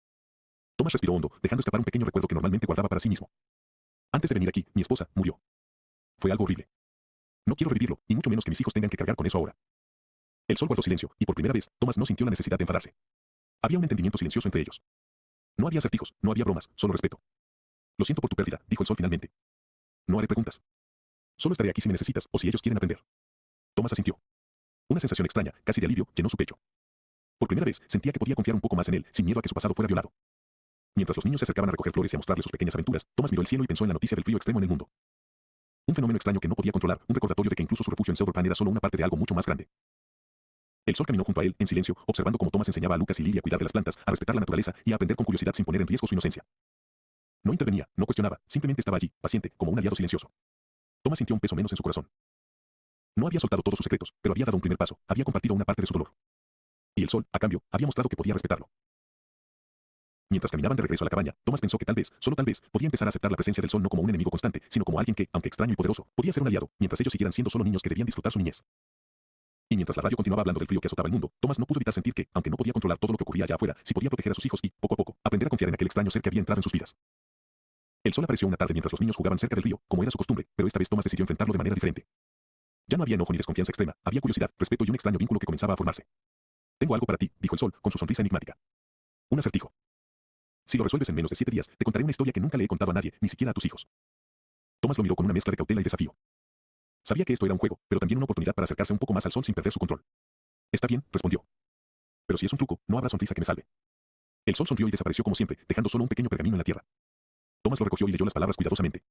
Thomas respiró hondo, dejando escapar un pequeño recuerdo que normalmente guardaba para sí mismo. Antes de venir aquí, mi esposa murió. Fue algo horrible. No quiero revivirlo, y mucho menos que mis hijos tengan que cargar con eso ahora. El sol guardó silencio, y por primera vez, Thomas no sintió la necesidad de enfadarse. Había un entendimiento silencioso entre ellos. No había acertijos, no había bromas, solo respeto. Lo siento por tu pérdida, dijo el sol finalmente. No haré preguntas. Solo estaré aquí si me necesitas, o si ellos quieren aprender. Thomas asintió. Una sensación extraña, casi de alivio, llenó su pecho. Por primera vez, sentía que podía confiar un poco más en él, sin miedo a que su pasado fuera violado. Mientras los niños se acercaban a recoger flores y a mostrarle sus pequeñas aventuras, Thomas miró el cielo y pensó en la noticia del frío extremo en el mundo. Un fenómeno extraño que no podía controlar, un recordatorio de que incluso su refugio en Silverpan era solo una parte de algo mucho más grande. El sol caminó junto a él, en silencio, observando cómo Thomas enseñaba a Lucas y Lily a cuidar de las plantas, a respetar la naturaleza y a aprender con curiosidad sin poner en riesgo su inocencia. No intervenía, no cuestionaba, simplemente estaba allí, paciente, como un aliado silencioso. Thomas sintió un peso menos en su corazón. No había soltado todos sus secretos, pero había dado un primer paso, había compartido una parte de su dolor. Y el sol, a cambio, había mostrado que podía respetarlo. Mientras caminaban de regreso a la cabaña, Thomas pensó que tal vez, solo tal vez, podía empezar a aceptar la presencia del sol no como un enemigo constante, sino como alguien que, aunque extraño y poderoso, podía ser un aliado, mientras ellos siguieran siendo solo niños que debían disfrutar su niñez. Y mientras la radio continuaba hablando del frío que azotaba el mundo, Thomas no pudo evitar sentir que, aunque no podía controlar todo lo que ocurría allá afuera, sí podía proteger a sus hijos y, poco a poco, aprender a confiar en aquel extraño ser que había entrado en sus vidas. El sol apareció una tarde mientras los niños jugaban cerca del río, como era su costumbre, pero esta vez Thomas decidió enfrentarlo de manera diferente. Ya no había enojo ni desconfianza extrema, había curiosidad, respeto y un extraño vínculo que comenzaba a formarse. Tengo algo para ti, dijo el sol, con su sonrisa enigmática. Un acertijo. Si lo resuelves en menos de 7 días, te contaré una historia que nunca le he contado a nadie, ni siquiera a tus hijos. Thomas lo miró con una mezcla de cautela y desafío. Sabía que esto era un juego, pero también una oportunidad para acercarse un poco más al sol sin perder su control. Está bien, respondió. Pero si es un truco, no habrá sonrisa que me salve. El sol sonrió y desapareció como siempre, dejando solo un pequeño pergamino en la tierra. Thomas lo recogió y leyó las palabras cuidadosamente.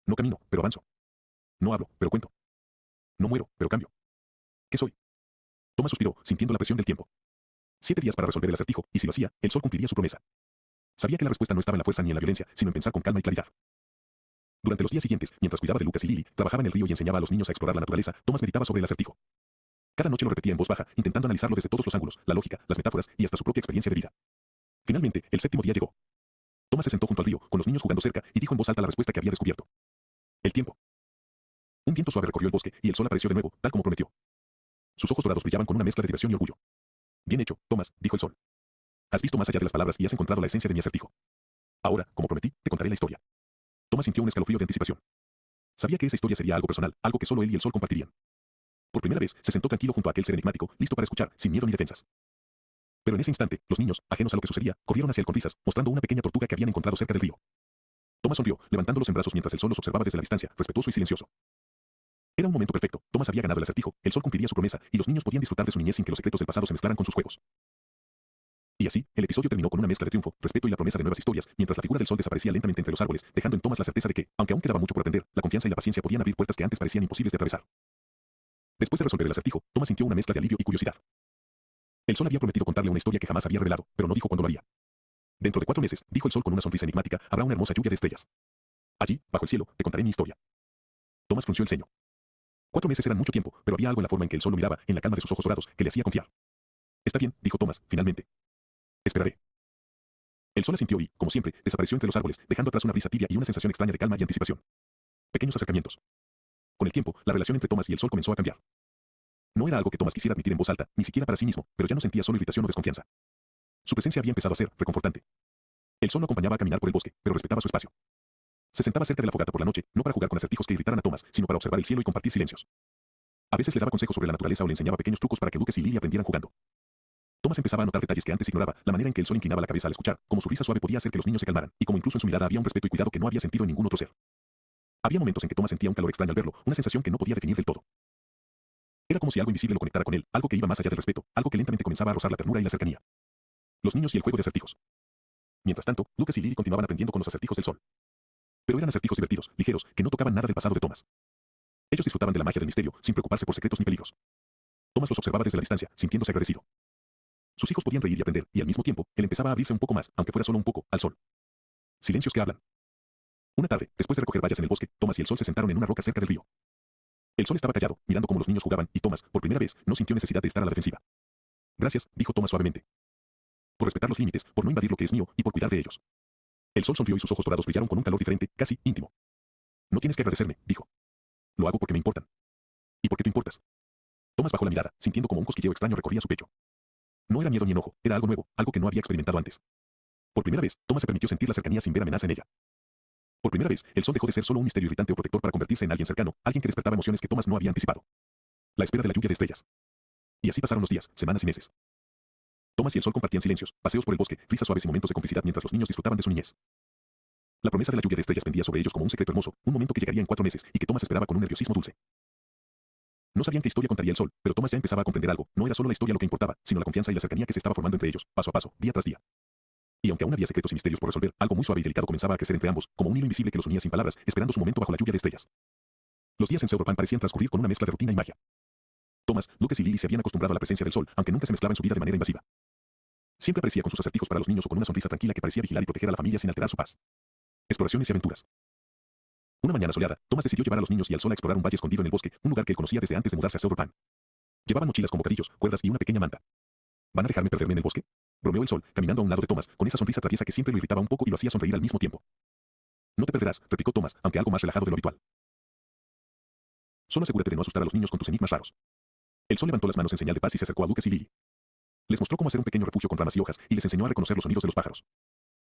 No camino, pero avanzo. No hablo, pero cuento. No muero, pero cambio. ¿Qué soy? Thomas suspiró, sintiendo la presión del tiempo. 7 días para resolver el acertijo, y si lo hacía, el sol cumpliría su promesa. Sabía que la respuesta no estaba en la fuerza ni en la violencia, sino en pensar con calma y claridad. Durante los días siguientes, mientras cuidaba de Lucas y Lily, trabajaba en el río y enseñaba a los niños a explorar la naturaleza, Thomas meditaba sobre el acertijo. Cada noche lo repetía en voz baja, intentando analizarlo desde todos los ángulos, la lógica, las metáforas y hasta su propia experiencia de vida. Finalmente, el séptimo día llegó. Thomas se sentó junto al río, con los niños jugando cerca, y dijo en voz alta la respuesta que había descubierto. El tiempo. Un viento suave recorrió el bosque, y el sol apareció de nuevo, tal como prometió. Sus ojos dorados brillaban con una mezcla de diversión y orgullo. Bien hecho, Thomas, dijo el sol. Has visto más allá de las palabras y has encontrado la esencia de mi acertijo. Ahora, como prometí, te contaré la historia. Thomas sintió un escalofrío de anticipación. Sabía que esa historia sería algo personal, algo que solo él y el sol compartirían. Por primera vez, se sentó tranquilo junto a aquel ser enigmático, listo para escuchar, sin miedo ni defensas. Pero en ese instante, los niños, ajenos a lo que sucedía, corrieron hacia él con risas, mostrando una pequeña tortuga que habían encontrado cerca del río. Thomas sonrió, levantándolos en brazos mientras el sol los observaba desde la distancia, respetuoso y silencioso. Era un momento perfecto. Thomas había ganado el acertijo, el sol cumpliría su promesa, y los niños podían disfrutar de su niñez sin que los secretos del pasado se mezclaran con sus juegos. Y así, el episodio terminó con una mezcla de triunfo, respeto y la promesa de nuevas historias, mientras la figura del sol desaparecía lentamente entre los árboles, dejando en Thomas la certeza de que, aunque aún quedaba mucho por aprender, la confianza y la paciencia podían abrir puertas que antes parecían imposibles de atravesar. Después de resolver el acertijo, Thomas sintió una mezcla de alivio y curiosidad. El sol había prometido contarle una historia que jamás había revelado, pero no dijo cuándo lo haría. Dentro de 4 meses, dijo el sol con una sonrisa enigmática, habrá una hermosa lluvia de estrellas. Allí, bajo el cielo, te contaré mi historia. Thomas frunció el ceño. 4 meses eran mucho tiempo, pero había algo en la forma en que el sol lo miraba, en la calma de sus ojos dorados, que le hacía confiar. Está bien, dijo Thomas, finalmente. Esperaré. El sol asintió y, como siempre, desapareció entre los árboles, dejando atrás una brisa tibia y una sensación extraña de calma y anticipación. Pequeños acercamientos. Con el tiempo, la relación entre Thomas y el sol comenzó a cambiar. No era algo que Thomas quisiera admitir en voz alta, ni siquiera para sí mismo, pero ya no sentía solo irritación o desconfianza. Su presencia había empezado a ser reconfortante. El sol lo acompañaba a caminar por el bosque, pero respetaba su espacio. Se sentaba cerca de la fogata por la noche, no para jugar con acertijos que irritaran a Thomas, sino para observar el cielo y compartir silencios. A veces le daba consejos sobre la naturaleza o le enseñaba pequeños trucos para que Lucas y Lily aprendieran jugando. Thomas empezaba a notar detalles que antes ignoraba, la manera en que el sol inclinaba la cabeza al escuchar, como su risa suave podía hacer que los niños se calmaran, y como incluso en su mirada había un respeto y cuidado que no había sentido en ningún otro ser. Había momentos en que Thomas sentía un calor extraño al verlo, una sensación que no podía definir del todo. Era como si algo invisible lo conectara con él, algo que iba más allá del respeto, algo que lentamente comenzaba a rozar la ternura y la cercanía. Los niños y el juego de acertijos. Mientras tanto, Lucas y Lily continuaban aprendiendo con los acertijos del sol. Pero eran acertijos divertidos, ligeros, que no tocaban nada del pasado de Thomas. Ellos disfrutaban de la magia del misterio, sin preocuparse por secretos ni peligros. Thomas los observaba desde la distancia, sintiéndose agradecido. Sus hijos podían reír y aprender, y al mismo tiempo, él empezaba a abrirse un poco más, aunque fuera solo un poco, al sol. Silencios que hablan. Una tarde, después de recoger bayas en el bosque, Thomas y el sol se sentaron en una roca cerca del río. El sol estaba callado, mirando cómo los niños jugaban, y Thomas, por primera vez, no sintió necesidad de estar a la defensiva. Gracias, dijo Thomas suavemente. Por respetar los límites, por no invadir lo que es mío, y por cuidar de ellos. El sol sonrió y sus ojos dorados brillaron con un calor diferente, casi íntimo. No tienes que agradecerme, dijo. Lo hago porque me importan. ¿Y por qué tú importas? Thomas bajó la mirada, sintiendo como un cosquilleo extraño recorría su pecho. No era miedo ni enojo, era algo nuevo, algo que no había experimentado antes. Por primera vez, Thomas se permitió sentir la cercanía sin ver amenaza en ella. Por primera vez, el sol dejó de ser solo un misterio irritante o protector para convertirse en alguien cercano, alguien que despertaba emociones que Thomas no había anticipado. La espera de la lluvia de estrellas. Y así pasaron los días, semanas y meses. Thomas y el sol compartían silencios, paseos por el bosque, risas suaves y momentos de complicidad mientras los niños disfrutaban de su niñez. La promesa de la lluvia de estrellas pendía sobre ellos como un secreto hermoso, un momento que llegaría en 4 meses y que Thomas esperaba con un nerviosismo dulce. No sabían qué historia contaría el sol, pero Thomas ya empezaba a comprender algo. No era solo la historia lo que importaba, sino la confianza y la cercanía que se estaba formando entre ellos, paso a paso, día tras día. Y aunque aún había secretos y misterios por resolver, algo muy suave y delicado comenzaba a crecer entre ambos, como un hilo invisible que los unía sin palabras, esperando su momento bajo la lluvia de estrellas. Los días en Pseudopan parecían transcurrir con una mezcla de rutina y magia. Thomas, Lucas y Lily se habían acostumbrado a la presencia del sol, aunque nunca se mezclaba en su vida de manera invasiva. Siempre aparecía con sus acertijos para los niños o con una sonrisa tranquila que parecía vigilar y proteger a la familia sin alterar su paz. Exploraciones y aventuras. Una mañana soleada, Thomas decidió llevar a los niños y al sol a explorar un valle escondido en el bosque, un lugar que él conocía desde antes de mudarse a Silver Pine. Llevaban mochilas con bocadillos, cuerdas y una pequeña manta. ¿Van a dejarme perderme en el bosque? Bromeó el sol, caminando a un lado de Thomas, con esa sonrisa traviesa que siempre lo irritaba un poco y lo hacía sonreír al mismo tiempo. No te perderás, replicó Thomas, aunque algo más relajado de lo habitual. Solo asegúrate de no asustar a los niños con tus enigmas raros. El sol levantó las manos en señal de paz y se acercó a Lucas y Lily. Les mostró cómo hacer un pequeño refugio con ramas y hojas, y les enseñó a reconocer los sonidos de los pájaros.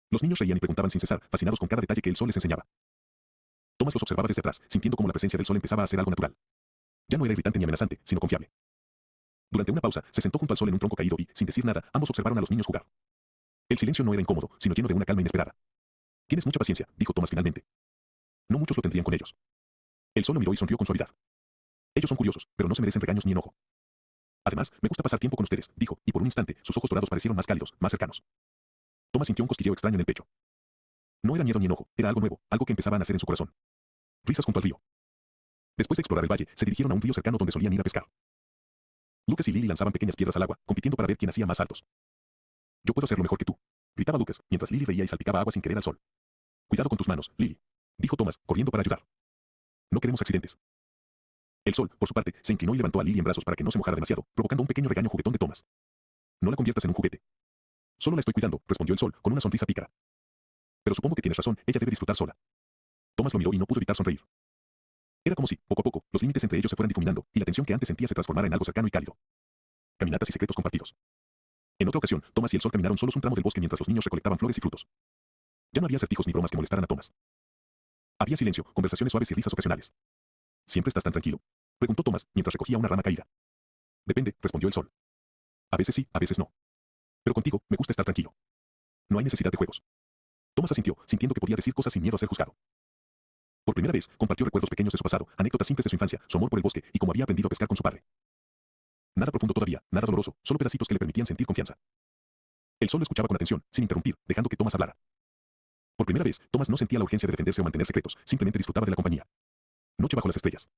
Los niños reían y preguntaban sin cesar, fascinados con cada detalle que el sol les enseñaba. Thomas los observaba desde atrás, sintiendo cómo la presencia del sol empezaba a ser algo natural. Ya no era irritante ni amenazante, sino confiable. Durante una pausa, se sentó junto al sol en un tronco caído y, sin decir nada, ambos observaron a los niños jugar. El silencio no era incómodo, sino lleno de una calma inesperada. Tienes mucha paciencia, dijo Thomas finalmente. No muchos lo tendrían con ellos. El sol lo miró y sonrió con suavidad. Ellos son curiosos, pero no se merecen regaños ni enojo. Además, me gusta pasar tiempo con ustedes, dijo, y por un instante, sus ojos dorados parecieron más cálidos, más cercanos. Thomas sintió un cosquilleo extraño en el pecho. No era miedo ni enojo, era algo nuevo, algo que empezaba a nacer en su corazón. Risas junto al río. Después de explorar el valle, se dirigieron a un río cercano donde solían ir a pescar. Lucas y Lily lanzaban pequeñas piedras al agua, compitiendo para ver quién hacía más saltos. Yo puedo hacerlo mejor que tú, gritaba Lucas, mientras Lily reía y salpicaba agua sin querer al sol. Cuidado con tus manos, Lily, dijo Thomas, corriendo para ayudar. No queremos accidentes. El sol, por su parte, se inclinó y levantó a Lily en brazos para que no se mojara demasiado, provocando un pequeño regaño juguetón de Thomas. No la conviertas en un juguete. Solo la estoy cuidando, respondió el sol, con una sonrisa pícara. Pero supongo que tienes razón, ella debe disfrutar sola. Thomas lo miró y no pudo evitar sonreír. Era como si, poco a poco, los límites entre ellos se fueran difuminando, y la tensión que antes sentía se transformara en algo cercano y cálido. Caminatas y secretos compartidos. En otra ocasión, Thomas y el sol caminaron solos un tramo del bosque mientras los niños recolectaban flores y frutos. Ya no había acertijos ni bromas que molestaran a Thomas. Había silencio, conversaciones suaves y risas ocasionales. ¿Siempre estás tan tranquilo?, preguntó Thomas, mientras recogía una rama caída. Depende, respondió el sol. A veces sí, a veces no. Pero contigo, me gusta estar tranquilo. No hay necesidad de juegos. Thomas asintió, sintiendo que podía decir cosas sin miedo a ser juzgado. Por primera vez, compartió recuerdos pequeños de su pasado, anécdotas simples de su infancia, su amor por el bosque y cómo había aprendido a pescar con su padre. Nada profundo todavía, nada doloroso, solo pedacitos que le permitían sentir confianza. El sol lo escuchaba con atención, sin interrumpir, dejando que Thomas hablara. Por primera vez, Thomas no sentía la urgencia de defenderse o mantener secretos, simplemente disfrutaba de la compañía. Noche bajo las estrellas.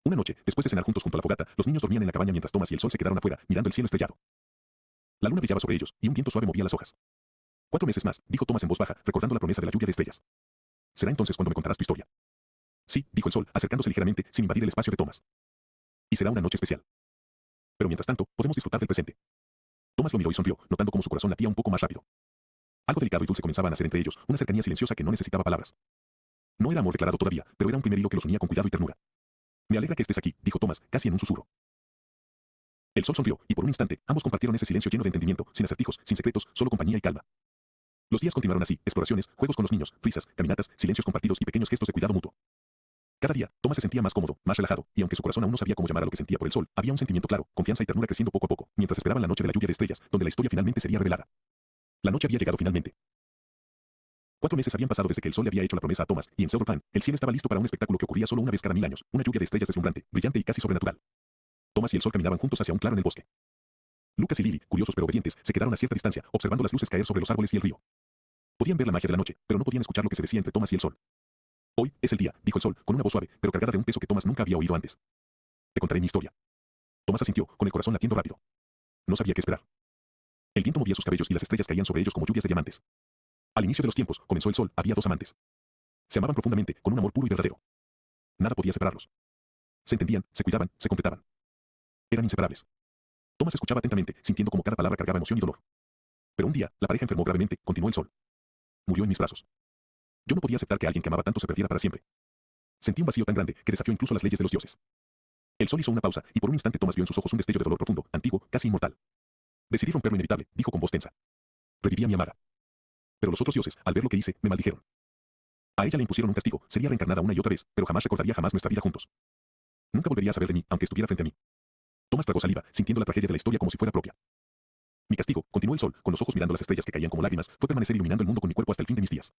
Una noche, después de cenar juntos junto a la fogata, los niños dormían en la cabaña mientras Thomas y el sol se quedaron afuera, mirando el cielo estrellado. La luna brillaba sobre ellos, y un viento suave movía las hojas. 4 meses más, dijo Thomas en voz baja, recordando la promesa de la lluvia de estrellas. ¿Será entonces cuando me contarás tu historia? Sí, dijo el sol, acercándose ligeramente, sin invadir el espacio de Thomas. Y será una noche especial. Pero mientras tanto, podemos disfrutar del presente. Thomas lo miró y sonrió, notando cómo su corazón latía un poco más rápido. Algo delicado y dulce comenzaba a nacer entre ellos, una cercanía silenciosa que no necesitaba palabras. No era amor declarado todavía, pero era un primer hilo que los unía con cuidado y ternura. Me alegra que estés aquí, dijo Thomas, casi en un susurro. El sol sonrió, y por un instante, ambos compartieron ese silencio lleno de entendimiento, sin acertijos, sin secretos, solo compañía y calma. Los días continuaron así, exploraciones, juegos con los niños, risas, caminatas, silencios compartidos y pequeños gestos de cuidado mutuo. Cada día, Thomas se sentía más cómodo, más relajado, y aunque su corazón aún no sabía cómo llamar a lo que sentía por el sol, había un sentimiento claro, confianza y ternura creciendo poco a poco, mientras esperaban la noche de la lluvia de estrellas, donde la historia finalmente sería revelada. La noche había llegado finalmente. 4 meses habían pasado desde que el sol le había hecho la promesa a Thomas, y en Silver Pine, el cielo estaba listo para un espectáculo que ocurría solo una vez cada 1000 años, una lluvia de estrellas deslumbrante, brillante y casi sobrenatural. Thomas y el sol caminaban juntos hacia un claro en el bosque. Lucas y Lily, curiosos pero obedientes, se quedaron a cierta distancia, observando las luces caer sobre los árboles y el río. Podían ver la magia de la noche, pero no podían escuchar lo que se decía entre Thomas y el sol. Hoy es el día, dijo el sol, con una voz suave, pero cargada de un peso que Thomas nunca había oído antes. Te contaré mi historia. Thomas asintió, con el corazón latiendo rápido. No sabía qué esperar. El viento movía sus cabellos y las estrellas caían sobre ellos como lluvias de diamantes. Al inicio de los tiempos, comenzó el sol, había 2 amantes. Se amaban profundamente, con un amor puro y verdadero. Nada podía separarlos. Se entendían, se cuidaban, se completaban. Eran inseparables. Thomas escuchaba atentamente, sintiendo como cada palabra cargaba emoción y dolor. Pero un día, la pareja enfermó gravemente, continuó el sol. Murió en mis brazos. Yo no podía aceptar que alguien que amaba tanto se perdiera para siempre. Sentí un vacío tan grande que desafió incluso las leyes de los dioses. El sol hizo una pausa, y por un instante Thomas vio en sus ojos un destello de dolor profundo, antiguo, casi inmortal. Decidí romper lo inevitable, dijo con voz tensa. Reviví a mi amada. Pero los otros dioses, al ver lo que hice, me maldijeron. A ella le impusieron un castigo, sería reencarnada una y otra vez, pero jamás recordaría jamás nuestra vida juntos. Nunca volvería a saber de mí, aunque estuviera frente a mí. Thomas tragó saliva, sintiendo la tragedia de la historia como si fuera propia. Mi castigo, continuó el sol, con los ojos mirando las estrellas que caían como lágrimas, fue permanecer iluminando el mundo con mi cuerpo hasta el fin de mis días.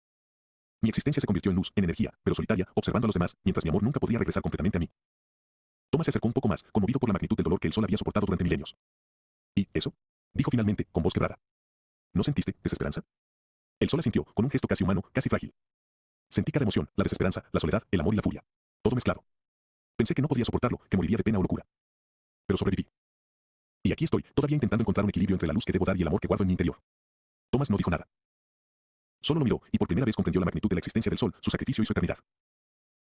Mi existencia se convirtió en luz, en energía, pero solitaria, observando a los demás, mientras mi amor nunca podría regresar completamente a mí. Thomas se acercó un poco más, conmovido por la magnitud del dolor que el sol había soportado durante milenios. ¿Y eso?, dijo finalmente, con voz quebrada. ¿No sentiste desesperanza? El sol asintió, con un gesto casi humano, casi frágil. Sentí cada emoción, la desesperanza, la soledad, el amor y la furia. Todo mezclado. Pensé que no podría soportarlo, que moriría de pena o locura. Pero sobreviví. Y aquí estoy, todavía intentando encontrar un equilibrio entre la luz que debo dar y el amor que guardo en mi interior. Thomas no dijo nada. Solo lo miró, y por primera vez comprendió la magnitud de la existencia del sol, su sacrificio y su eternidad.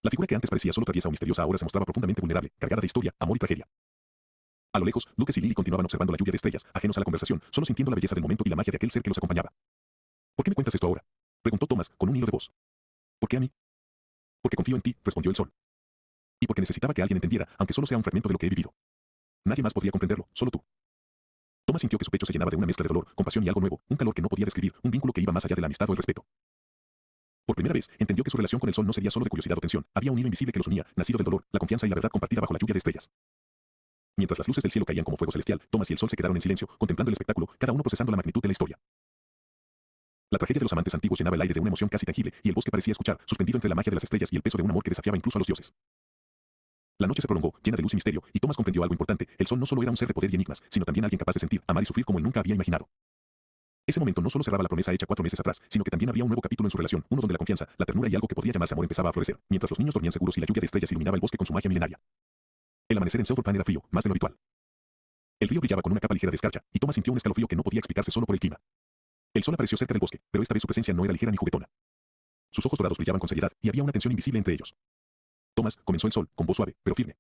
La figura que antes parecía solo traviesa o misteriosa ahora se mostraba profundamente vulnerable, cargada de historia, amor y tragedia. A lo lejos, Lucas y Lily continuaban observando la lluvia de estrellas, ajenos a la conversación, solo sintiendo la belleza del momento y la magia de aquel ser que los acompañaba. ¿Por qué me cuentas esto ahora?, preguntó Thomas, con un hilo de voz. ¿Por qué a mí? Porque confío en ti, respondió el sol. Y porque necesitaba que alguien entendiera, aunque solo sea un fragmento de lo que he vivido. Nadie más podría comprenderlo, solo tú. Thomas sintió que su pecho se llenaba de una mezcla de dolor, compasión y algo nuevo, un calor que no podía describir, un vínculo que iba más allá de la amistad o el respeto. Por primera vez, entendió que su relación con el sol no sería solo de curiosidad o tensión, había un hilo invisible que los unía, nacido del dolor, la confianza y la verdad compartida bajo la lluvia de estrellas. Mientras las luces del cielo caían como fuego celestial, Thomas y el sol se quedaron en silencio, contemplando el espectáculo, cada uno procesando la magnitud de la historia. La tragedia de los amantes antiguos llenaba el aire de una emoción casi tangible, y el bosque parecía escuchar, suspendido entre la magia de las estrellas y el peso de un amor que desafiaba incluso a los dioses. La noche se prolongó, llena de luz y misterio, y Thomas comprendió algo importante: el sol no solo era un ser de poder y enigmas, sino también alguien capaz de sentir, amar y sufrir como él nunca había imaginado. Ese momento no solo cerraba la promesa hecha 4 meses atrás, sino que también abría un nuevo capítulo en su relación, uno donde la confianza, la ternura y algo que podría llamarse amor empezaba a florecer, mientras los niños dormían seguros y la lluvia de estrellas iluminaba el bosque con su magia milenaria. El amanecer en Silverpan era frío, más de lo habitual. El río brillaba con una capa ligera de escarcha, y Thomas sintió un escalofrío que no podía explicarse solo por el clima. El sol apareció cerca del bosque, pero esta vez su presencia no era ligera ni juguetona. Sus ojos dorados brillaban con seriedad, y había una tensión invisible entre ellos. Thomas, comenzó el sol, con voz suave, pero firme.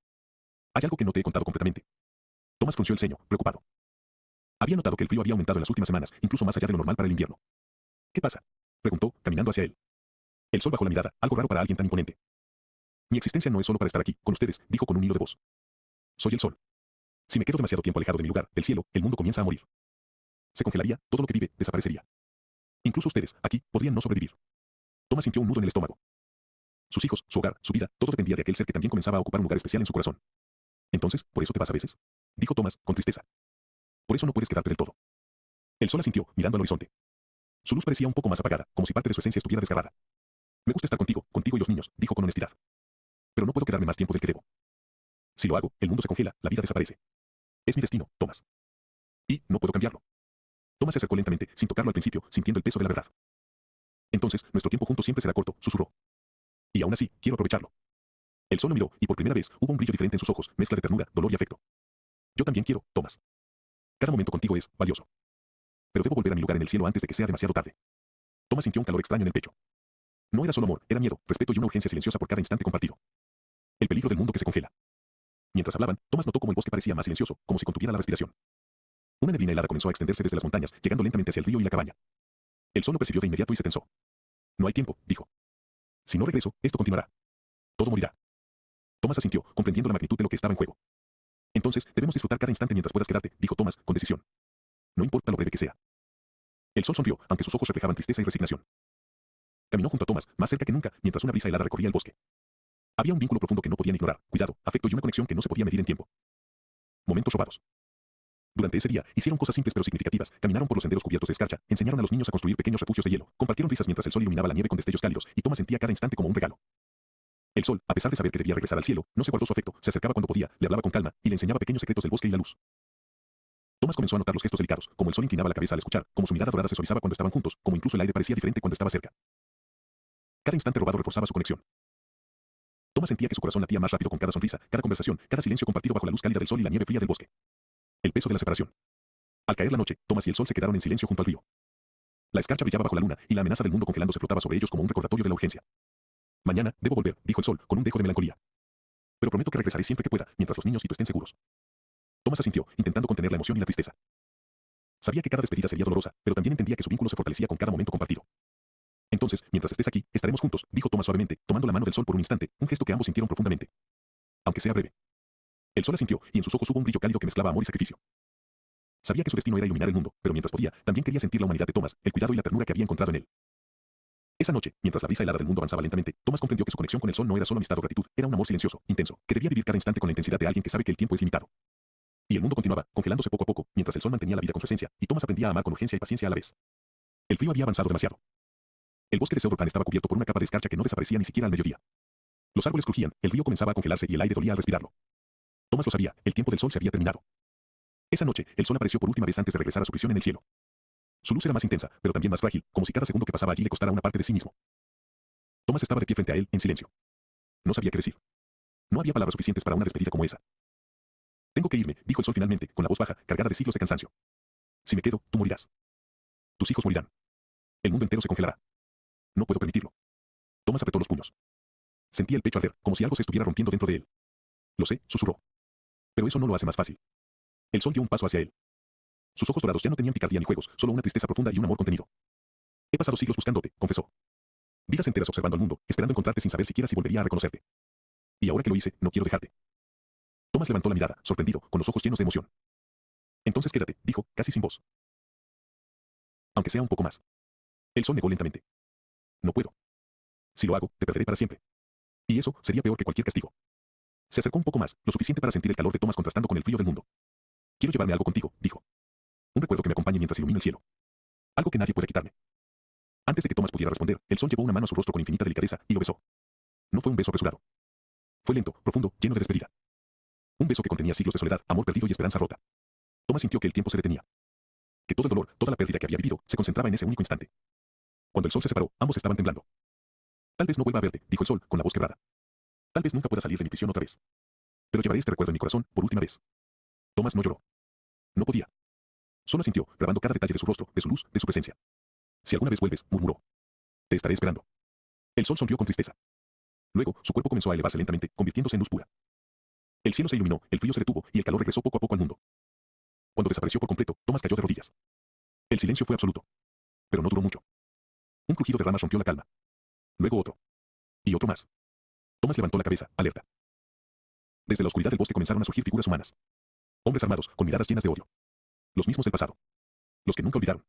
Hay algo que no te he contado completamente. Thomas frunció el ceño, preocupado. Había notado que el frío había aumentado en las últimas semanas, incluso más allá de lo normal para el invierno. ¿Qué pasa?, preguntó, caminando hacia él. El sol bajó la mirada, algo raro para alguien tan imponente. Mi existencia no es solo para estar aquí, con ustedes, dijo con un hilo de voz. Soy el sol. Si me quedo demasiado tiempo alejado de mi lugar, del cielo, el mundo comienza a morir. Se congelaría, todo lo que vive, desaparecería. Incluso ustedes, aquí, podrían no sobrevivir. Thomas sintió un nudo en el estómago. Sus hijos, su hogar, su vida, todo dependía de aquel ser que también comenzaba a ocupar un lugar especial en su corazón. Entonces, ¿por eso te vas a veces?, dijo Thomas, con tristeza. Por eso no puedes quedarte del todo. El sol asintió, mirando al horizonte. Su luz parecía un poco más apagada, como si parte de su esencia estuviera desgarrada. Me gusta estar contigo y los niños, dijo con honestidad. Pero no puedo quedarme más tiempo del que debo. Si lo hago, el mundo se congela, la vida desaparece. Es mi destino, Thomas. Y no puedo cambiarlo. Thomas se acercó lentamente, sin tocarlo al principio, sintiendo el peso de la verdad. Entonces, nuestro tiempo juntos siempre será corto, susurró. Y aún así, quiero aprovecharlo. El sol lo miró, y por primera vez, hubo un brillo diferente en sus ojos, mezcla de ternura, dolor y afecto. Yo también quiero, Thomas. Cada momento contigo es valioso. Pero debo volver a mi lugar en el cielo antes de que sea demasiado tarde. Thomas sintió un calor extraño en el pecho. No era solo amor, era miedo, respeto y una urgencia silenciosa por cada instante compartido. El peligro del mundo que se congela. Mientras hablaban, Thomas notó cómo el bosque parecía más silencioso, como si contuviera la respiración. Una neblina helada comenzó a extenderse desde las montañas, llegando lentamente hacia el río y la cabaña. El sol lo percibió de inmediato y se tensó. No hay tiempo, dijo. Si no regreso, esto continuará. Todo morirá. Thomas asintió, comprendiendo la magnitud de lo que estaba en juego. Entonces, debemos disfrutar cada instante mientras puedas quedarte, dijo Thomas, con decisión. No importa lo breve que sea. El sol sonrió, aunque sus ojos reflejaban tristeza y resignación. Caminó junto a Thomas, más cerca que nunca, mientras una brisa helada recorría el bosque. Había un vínculo profundo que no podían ignorar, cuidado, afecto y una conexión que no se podía medir en tiempo. Momentos robados. Durante ese día, hicieron cosas simples pero significativas, caminaron por los senderos cubiertos de escarcha, enseñaron a los niños a construir pequeños refugios de hielo, compartieron risas mientras el sol iluminaba la nieve con destellos cálidos, y Thomas sentía cada instante como un regalo. El sol, a pesar de saber que debía regresar al cielo, no se guardó su afecto, se acercaba cuando podía, le hablaba con calma, y le enseñaba pequeños secretos del bosque y la luz. Thomas comenzó a notar los gestos delicados, como el sol inclinaba la cabeza al escuchar, como su mirada dorada se suavizaba cuando estaban juntos, como incluso el aire parecía diferente cuando estaba cerca. Cada instante robado reforzaba su conexión. Thomas sentía que su corazón latía más rápido con cada sonrisa, cada conversación, cada silencio compartido bajo la luz cálida del sol y la nieve fría del bosque. El peso de la separación. Al caer la noche, Thomas y el sol se quedaron en silencio junto al río. La escarcha brillaba bajo la luna, y la amenaza del mundo congelándose flotaba sobre ellos como un recordatorio de la urgencia. Mañana, debo volver, dijo el sol, con un dejo de melancolía. Pero prometo que regresaré siempre que pueda, mientras los niños y tú estén seguros. Thomas asintió, intentando contener la emoción y la tristeza. Sabía que cada despedida sería dolorosa, pero también entendía que su vínculo se fortalecía con cada momento compartido. Entonces, mientras estés aquí, estaremos juntos, dijo Thomas suavemente, tomando la mano del sol por un instante, un gesto que ambos sintieron profundamente. Aunque sea breve. El sol asintió, y en sus ojos hubo un brillo cálido que mezclaba amor y sacrificio. Sabía que su destino era iluminar el mundo, pero mientras podía, también quería sentir la humanidad de Thomas, el cuidado y la ternura que había encontrado en él. Esa noche, mientras la brisa helada del mundo avanzaba lentamente, Thomas comprendió que su conexión con el sol no era solo amistad o gratitud, era un amor silencioso, intenso, que debía vivir cada instante con la intensidad de alguien que sabe que el tiempo es limitado. Y el mundo continuaba, congelándose poco a poco, mientras el sol mantenía la vida con su esencia, y Thomas aprendía a amar con urgencia y paciencia a la vez. El frío había avanzado demasiado. El bosque de Silverpan estaba cubierto por una capa de escarcha que no desaparecía ni siquiera al mediodía. Los árboles crujían, el río comenzaba a congelarse y el aire dolía al respirarlo. Thomas lo sabía, el tiempo del sol se había terminado. Esa noche, el sol apareció por última vez antes de regresar a su prisión en el cielo. Su luz era más intensa, pero también más frágil, como si cada segundo que pasaba allí le costara una parte de sí mismo. Thomas estaba de pie frente a él, en silencio. No sabía qué decir. No había palabras suficientes para una despedida como esa. Tengo que irme, dijo el sol finalmente, con la voz baja, cargada de siglos de cansancio. Si me quedo, tú morirás. Tus hijos morirán. El mundo entero se congelará. No puedo permitirlo. Thomas apretó los puños. Sentía el pecho arder, como si algo se estuviera rompiendo dentro de él. Lo sé, susurró. Pero eso no lo hace más fácil. El sol dio un paso hacia él. Sus ojos dorados ya no tenían picardía ni juegos, solo una tristeza profunda y un amor contenido. He pasado siglos buscándote, confesó. Vidas enteras observando al mundo, esperando encontrarte sin saber siquiera si volvería a reconocerte. Y ahora que lo hice, no quiero dejarte. Thomas levantó la mirada, sorprendido, con los ojos llenos de emoción. Entonces quédate, dijo, casi sin voz. Aunque sea un poco más. El sol negó lentamente. No puedo. Si lo hago, te perderé para siempre. Y eso sería peor que cualquier castigo. Se acercó un poco más, lo suficiente para sentir el calor de Thomas contrastando con el frío del mundo. Quiero llevarme algo contigo, dijo. Un recuerdo que me acompañe mientras ilumino el cielo. Algo que nadie puede quitarme. Antes de que Thomas pudiera responder, el sol llevó una mano a su rostro con infinita delicadeza y lo besó. No fue un beso apresurado. Fue lento, profundo, lleno de despedida. Un beso que contenía siglos de soledad, amor perdido y esperanza rota. Thomas sintió que el tiempo se detenía. Que todo el dolor, toda la pérdida que había vivido, se concentraba en ese único instante. Cuando el sol se separó, ambos estaban temblando. Tal vez no vuelva a verte, dijo el sol, con la voz quebrada. Tal vez nunca pueda salir de mi prisión otra vez. Pero llevaré este recuerdo en mi corazón, por última vez. Thomas no lloró. No podía. Solo sintió, grabando cada detalle de su rostro, de su luz, de su presencia. Si alguna vez vuelves, murmuró. Te estaré esperando. El sol sonrió con tristeza. Luego, su cuerpo comenzó a elevarse lentamente, convirtiéndose en luz pura. El cielo se iluminó, el frío se detuvo, y el calor regresó poco a poco al mundo. Cuando desapareció por completo, Thomas cayó de rodillas. El silencio fue absoluto. Pero no duró mucho. Un crujido de ramas rompió la calma. Luego otro. Y otro más. Thomas levantó la cabeza, alerta. Desde la oscuridad del bosque comenzaron a surgir figuras humanas. Hombres armados, con miradas llenas de odio. Los mismos del pasado. Los que nunca olvidaron.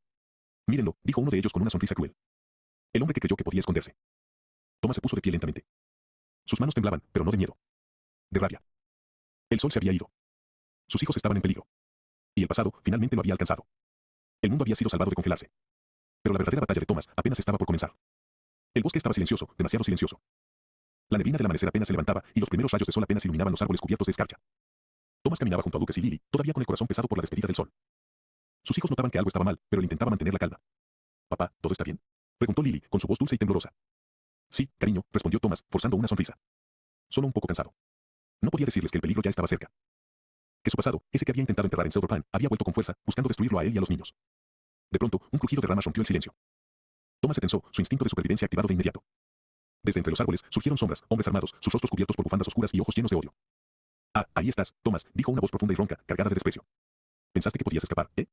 Mírenlo, dijo uno de ellos con una sonrisa cruel. El hombre que creyó que podía esconderse. Thomas se puso de pie lentamente. Sus manos temblaban, pero no de miedo. De rabia. El sol se había ido. Sus hijos estaban en peligro. Y el pasado, finalmente lo había alcanzado. El mundo había sido salvado de congelarse. Pero la verdadera batalla de Thomas apenas estaba por comenzar. El bosque estaba silencioso, demasiado silencioso. La neblina del amanecer apenas se levantaba, y los primeros rayos de sol apenas iluminaban los árboles cubiertos de escarcha. Thomas caminaba junto a Lucas y Lily, todavía con el corazón pesado por la despedida del sol. Sus hijos notaban que algo estaba mal, pero él intentaba mantener la calma. Papá, ¿todo está bien?, preguntó Lily, con su voz dulce y temblorosa. Sí, cariño, respondió Thomas, forzando una sonrisa. Solo un poco cansado. No podía decirles que el peligro ya estaba cerca. Que su pasado, ese que había intentado enterrar en Silverpan, había vuelto con fuerza, buscando destruirlo a él y a los niños. De pronto, un crujido de ramas rompió el silencio. Thomas se tensó, su instinto de supervivencia activado de inmediato. Desde entre los árboles surgieron sombras, hombres armados, sus rostros cubiertos por bufandas oscuras y ojos llenos de odio. Ah, ahí estás, Thomas, dijo una voz profunda y ronca, cargada de desprecio. ¿Pensaste que podías escapar, eh?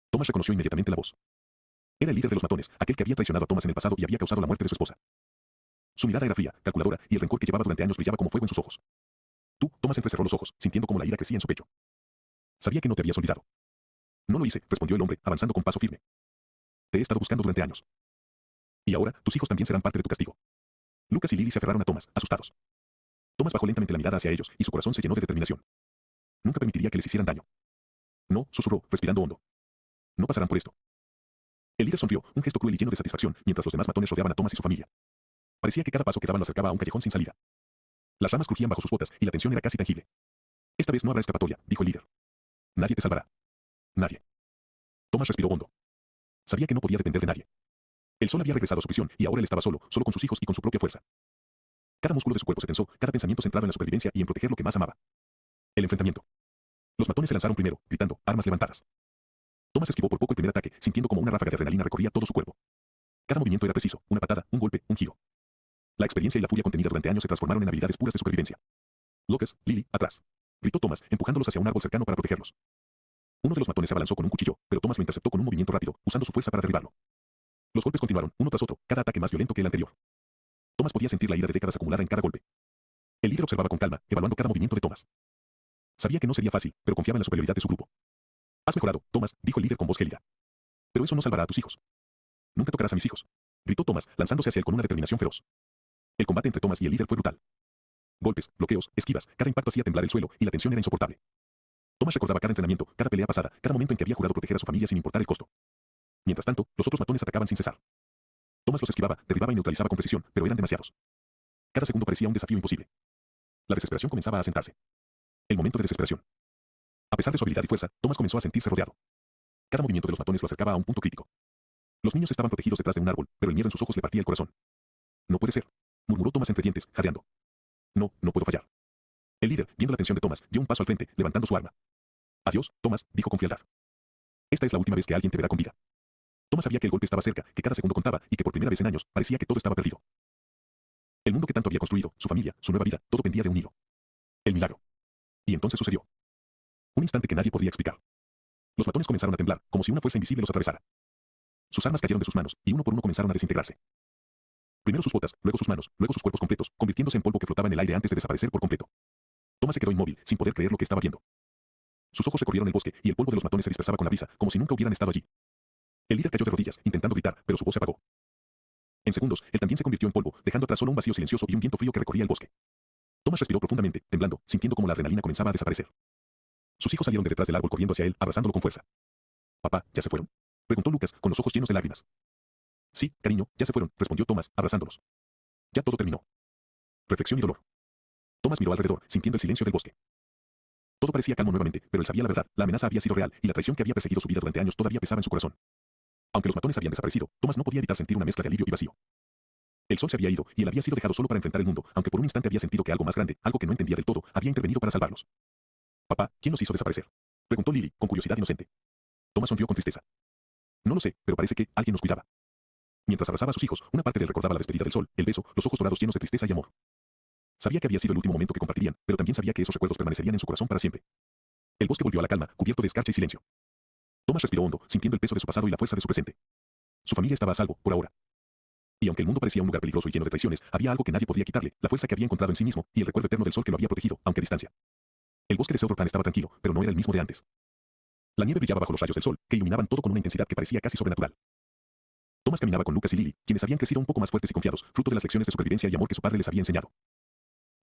Thomas reconoció inmediatamente la voz. Era el líder de los matones, aquel que había traicionado a Thomas en el pasado y había causado la muerte de su esposa. Su mirada era fría, calculadora, y el rencor que llevaba durante años brillaba como fuego en sus ojos. Thomas entrecerró los ojos, sintiendo como la ira crecía en su pecho. Sabía que no te habías olvidado. No lo hice, respondió el hombre, avanzando con paso firme. Te he estado buscando durante años. Y ahora, tus hijos también serán parte de tu castigo. Lucas y Lily se aferraron a Thomas, asustados. Thomas bajó lentamente la mirada hacia ellos, y su corazón se llenó de determinación. Nunca permitiría que les hicieran daño. No, susurró, respirando hondo. No pasarán por esto. El líder sonrió, un gesto cruel y lleno de satisfacción, mientras los demás matones rodeaban a Thomas y su familia. Parecía que cada paso que daban lo acercaba a un callejón sin salida. Las ramas crujían bajo sus botas, y la tensión era casi tangible. Esta vez no habrá escapatoria, dijo el líder. Nadie te salvará. Nadie. Thomas respiró hondo. Sabía que no podía depender de nadie. El sol había regresado a su prisión, y ahora él estaba solo, solo con sus hijos y con su propia fuerza. Cada músculo de su cuerpo se tensó, cada pensamiento centrado en la supervivencia y en proteger lo que más amaba. El enfrentamiento. Los matones se lanzaron primero, gritando, armas levantadas. Thomas esquivó por poco el primer ataque, sintiendo como una ráfaga de adrenalina recorría todo su cuerpo. Cada movimiento era preciso, una patada, un golpe, un giro. La experiencia y la furia contenida durante años se transformaron en habilidades puras de supervivencia. Lucas, Lily, atrás, gritó Thomas, empujándolos hacia un árbol cercano para protegerlos. Uno de los matones se abalanzó con un cuchillo, pero Thomas lo interceptó con un movimiento rápido, usando su fuerza para derribarlo. Los golpes continuaron, uno tras otro, cada ataque más violento que el anterior. Thomas podía sentir la ira de décadas acumulada en cada golpe. El líder observaba con calma, evaluando cada movimiento de Thomas. Sabía que no sería fácil, pero confiaba en la superioridad de su grupo. Has mejorado, Thomas, dijo el líder con voz gélida. Pero eso no salvará a tus hijos. Nunca tocarás a mis hijos, gritó Thomas, lanzándose hacia él con una determinación feroz. El combate entre Thomas y el líder fue brutal. Golpes, bloqueos, esquivas, cada impacto hacía temblar el suelo, y la tensión era insoportable. Thomas recordaba cada entrenamiento, cada pelea pasada, cada momento en que había jurado proteger a su familia sin importar el costo. Mientras tanto, los otros matones atacaban sin cesar. Thomas los esquivaba, derribaba y neutralizaba con precisión, pero eran demasiados. Cada segundo parecía un desafío imposible. La desesperación comenzaba a asentarse. El momento de desesperación. A pesar de su habilidad y fuerza, Thomas comenzó a sentirse rodeado. Cada movimiento de los matones lo acercaba a un punto crítico. Los niños estaban protegidos detrás de un árbol, pero el miedo en sus ojos le partía el corazón. No puede ser, murmuró Thomas entre dientes, jadeando. No, no puedo fallar. El líder, viendo la tensión de Thomas, dio un paso al frente, levantando su arma. Adiós, Thomas, dijo con frialdad. Esta es la última vez que alguien te verá con vida. Thomas sabía que el golpe estaba cerca, que cada segundo contaba, y que por primera vez en años, parecía que todo estaba perdido. El mundo que tanto había construido, su familia, su nueva vida, todo pendía de un hilo. El milagro. Y entonces sucedió. Un instante que nadie podría explicar. Los matones comenzaron a temblar, como si una fuerza invisible los atravesara. Sus armas cayeron de sus manos, y uno por uno comenzaron a desintegrarse. Primero sus botas, luego sus manos, luego sus cuerpos completos, convirtiéndose en polvo que flotaba en el aire antes de desaparecer por completo. Thomas se quedó inmóvil, sin poder creer lo que estaba viendo. Sus ojos recorrieron el bosque, y el polvo de los matones se dispersaba con la brisa, como si nunca hubieran estado allí. El líder cayó de rodillas, intentando gritar, pero su voz se apagó. En segundos, él también se convirtió en polvo, dejando atrás solo un vacío silencioso y un viento frío que recorría el bosque. Thomas respiró profundamente, temblando, sintiendo como la adrenalina comenzaba a desaparecer. Sus hijos salieron de detrás del árbol corriendo hacia él, abrazándolo con fuerza. «Papá, ¿ya se fueron?», preguntó Lucas, con los ojos llenos de lágrimas. «Sí, cariño, ya se fueron», respondió Thomas, abrazándolos. Ya todo terminó. Reflexión y dolor. Thomas miró alrededor, sintiendo el silencio del bosque. Todo parecía calmo nuevamente, pero él sabía la verdad, la amenaza había sido real, y la traición que había perseguido su vida durante años todavía pesaba en su corazón. Aunque los matones habían desaparecido, Thomas no podía evitar sentir una mezcla de alivio y vacío. El sol se había ido, y él había sido dejado solo para enfrentar el mundo, aunque por un instante había sentido que algo más grande, algo que no entendía del todo, había intervenido para salvarlos. «Papá, ¿quién los hizo desaparecer?», preguntó Lily, con curiosidad inocente. Thomas sonrió con tristeza. «No lo sé, pero parece que alguien nos cuidaba». Mientras abrazaba a sus hijos, una parte de él recordaba la despedida del sol, el beso, los ojos dorados llenos de tristeza y amor. Sabía que había sido el último momento que compartirían, pero también sabía que esos recuerdos permanecerían en su corazón para siempre. El bosque volvió a la calma, cubierto de escarcha y silencio. Thomas respiró hondo, sintiendo el peso de su pasado y la fuerza de su presente. Su familia estaba a salvo, por ahora. Y aunque el mundo parecía un lugar peligroso y lleno de traiciones, había algo que nadie podría quitarle, la fuerza que había encontrado en sí mismo, y el recuerdo eterno del sol que lo había protegido, aunque a distancia. El bosque de Silverpan estaba tranquilo, pero no era el mismo de antes. La nieve brillaba bajo los rayos del sol, que iluminaban todo con una intensidad que parecía casi sobrenatural. Thomas caminaba con Lucas y Lily, quienes habían crecido un poco más fuertes y confiados, fruto de las lecciones de supervivencia y amor que su padre les había enseñado.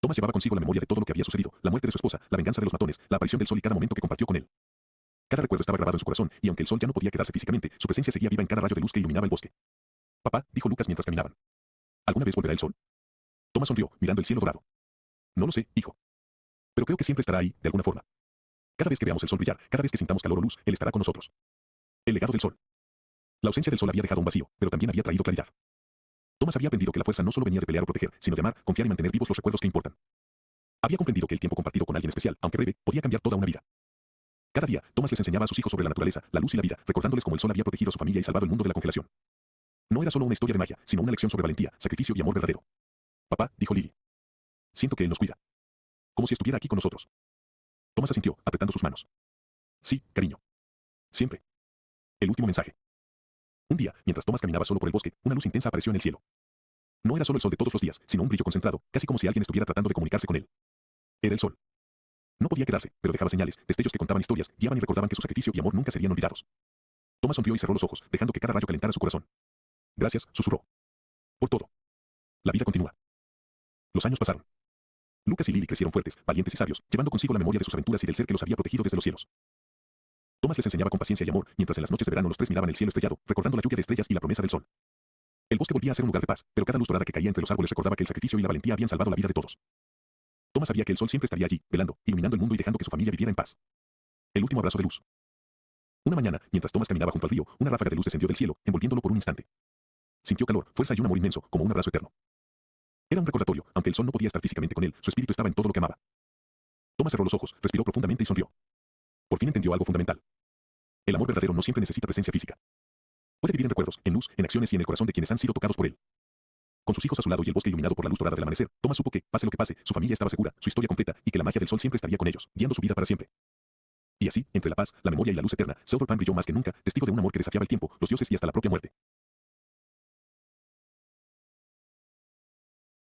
Thomas llevaba consigo la memoria de todo lo que había sucedido, la muerte de su esposa, la venganza de los matones, la aparición del sol y cada momento que compartió con él. Cada recuerdo estaba grabado en su corazón, y aunque el sol ya no podía quedarse físicamente, su presencia seguía viva en cada rayo de luz que iluminaba el bosque. «Papá», dijo Lucas mientras caminaban. «¿Alguna vez volverá el sol?». Thomas sonrió, mirando el cielo dorado. «No lo sé, hijo. Pero creo que siempre estará ahí, de alguna forma. Cada vez que veamos el sol brillar, cada vez que sintamos calor o luz, él estará con nosotros». El legado del sol. La ausencia del sol había dejado un vacío, pero también había traído claridad. Thomas había aprendido que la fuerza no solo venía de pelear o proteger, sino de amar, confiar y mantener vivos los recuerdos que importan. Había comprendido que el tiempo compartido con alguien especial, aunque breve, podía cambiar toda una vida. Cada día, Thomas les enseñaba a sus hijos sobre la naturaleza, la luz y la vida, recordándoles cómo el sol había protegido a su familia y salvado el mundo de la congelación. No era solo una historia de magia, sino una lección sobre valentía, sacrificio y amor verdadero. «Papá», dijo Lily. «Siento que él nos cuida. Como si estuviera aquí con nosotros». Thomas asintió, apretando sus manos. «Sí, cariño. Siempre». El último mensaje. Un día, mientras Thomas caminaba solo por el bosque, una luz intensa apareció en el cielo. No era solo el sol de todos los días, sino un brillo concentrado, casi como si alguien estuviera tratando de comunicarse con él. Era el sol. No podía quedarse, pero dejaba señales, destellos que contaban historias, guiaban y recordaban que su sacrificio y amor nunca serían olvidados. Thomas sonrió y cerró los ojos, dejando que cada rayo calentara su corazón. «Gracias», susurró. «Por todo. La vida continúa». Los años pasaron. Lucas y Lily crecieron fuertes, valientes y sabios, llevando consigo la memoria de sus aventuras y del ser que los había protegido desde los cielos. Thomas les enseñaba con paciencia y amor, mientras en las noches de verano los tres miraban el cielo estrellado, recordando la lluvia de estrellas y la promesa del sol. El bosque volvía a ser un lugar de paz, pero cada luz dorada que caía entre los árboles recordaba que el sacrificio y la valentía habían salvado la vida de todos. Thomas sabía que el sol siempre estaría allí, velando, iluminando el mundo y dejando que su familia viviera en paz. El último abrazo de luz. Una mañana, mientras Thomas caminaba junto al río, una ráfaga de luz descendió del cielo, envolviéndolo por un instante. Sintió calor, fuerza y un amor inmenso, como un abrazo eterno. Era un recordatorio, aunque el sol no podía estar físicamente con él, su espíritu estaba en todo lo que amaba. Thomas cerró los ojos, respiró profundamente y sonrió. Por fin entendió algo fundamental. El amor verdadero no siempre necesita presencia física. Puede vivir en recuerdos, en luz, en acciones y en el corazón de quienes han sido tocados por él. Con sus hijos a su lado y el bosque iluminado por la luz dorada del amanecer, Thomas supo que, pase lo que pase, su familia estaba segura, su historia completa, y que la magia del sol siempre estaría con ellos, guiando su vida para siempre. Y así, entre la paz, la memoria y la luz eterna, Silverpan brilló más que nunca, testigo de un amor que desafiaba el tiempo, los dioses y hasta la propia muerte.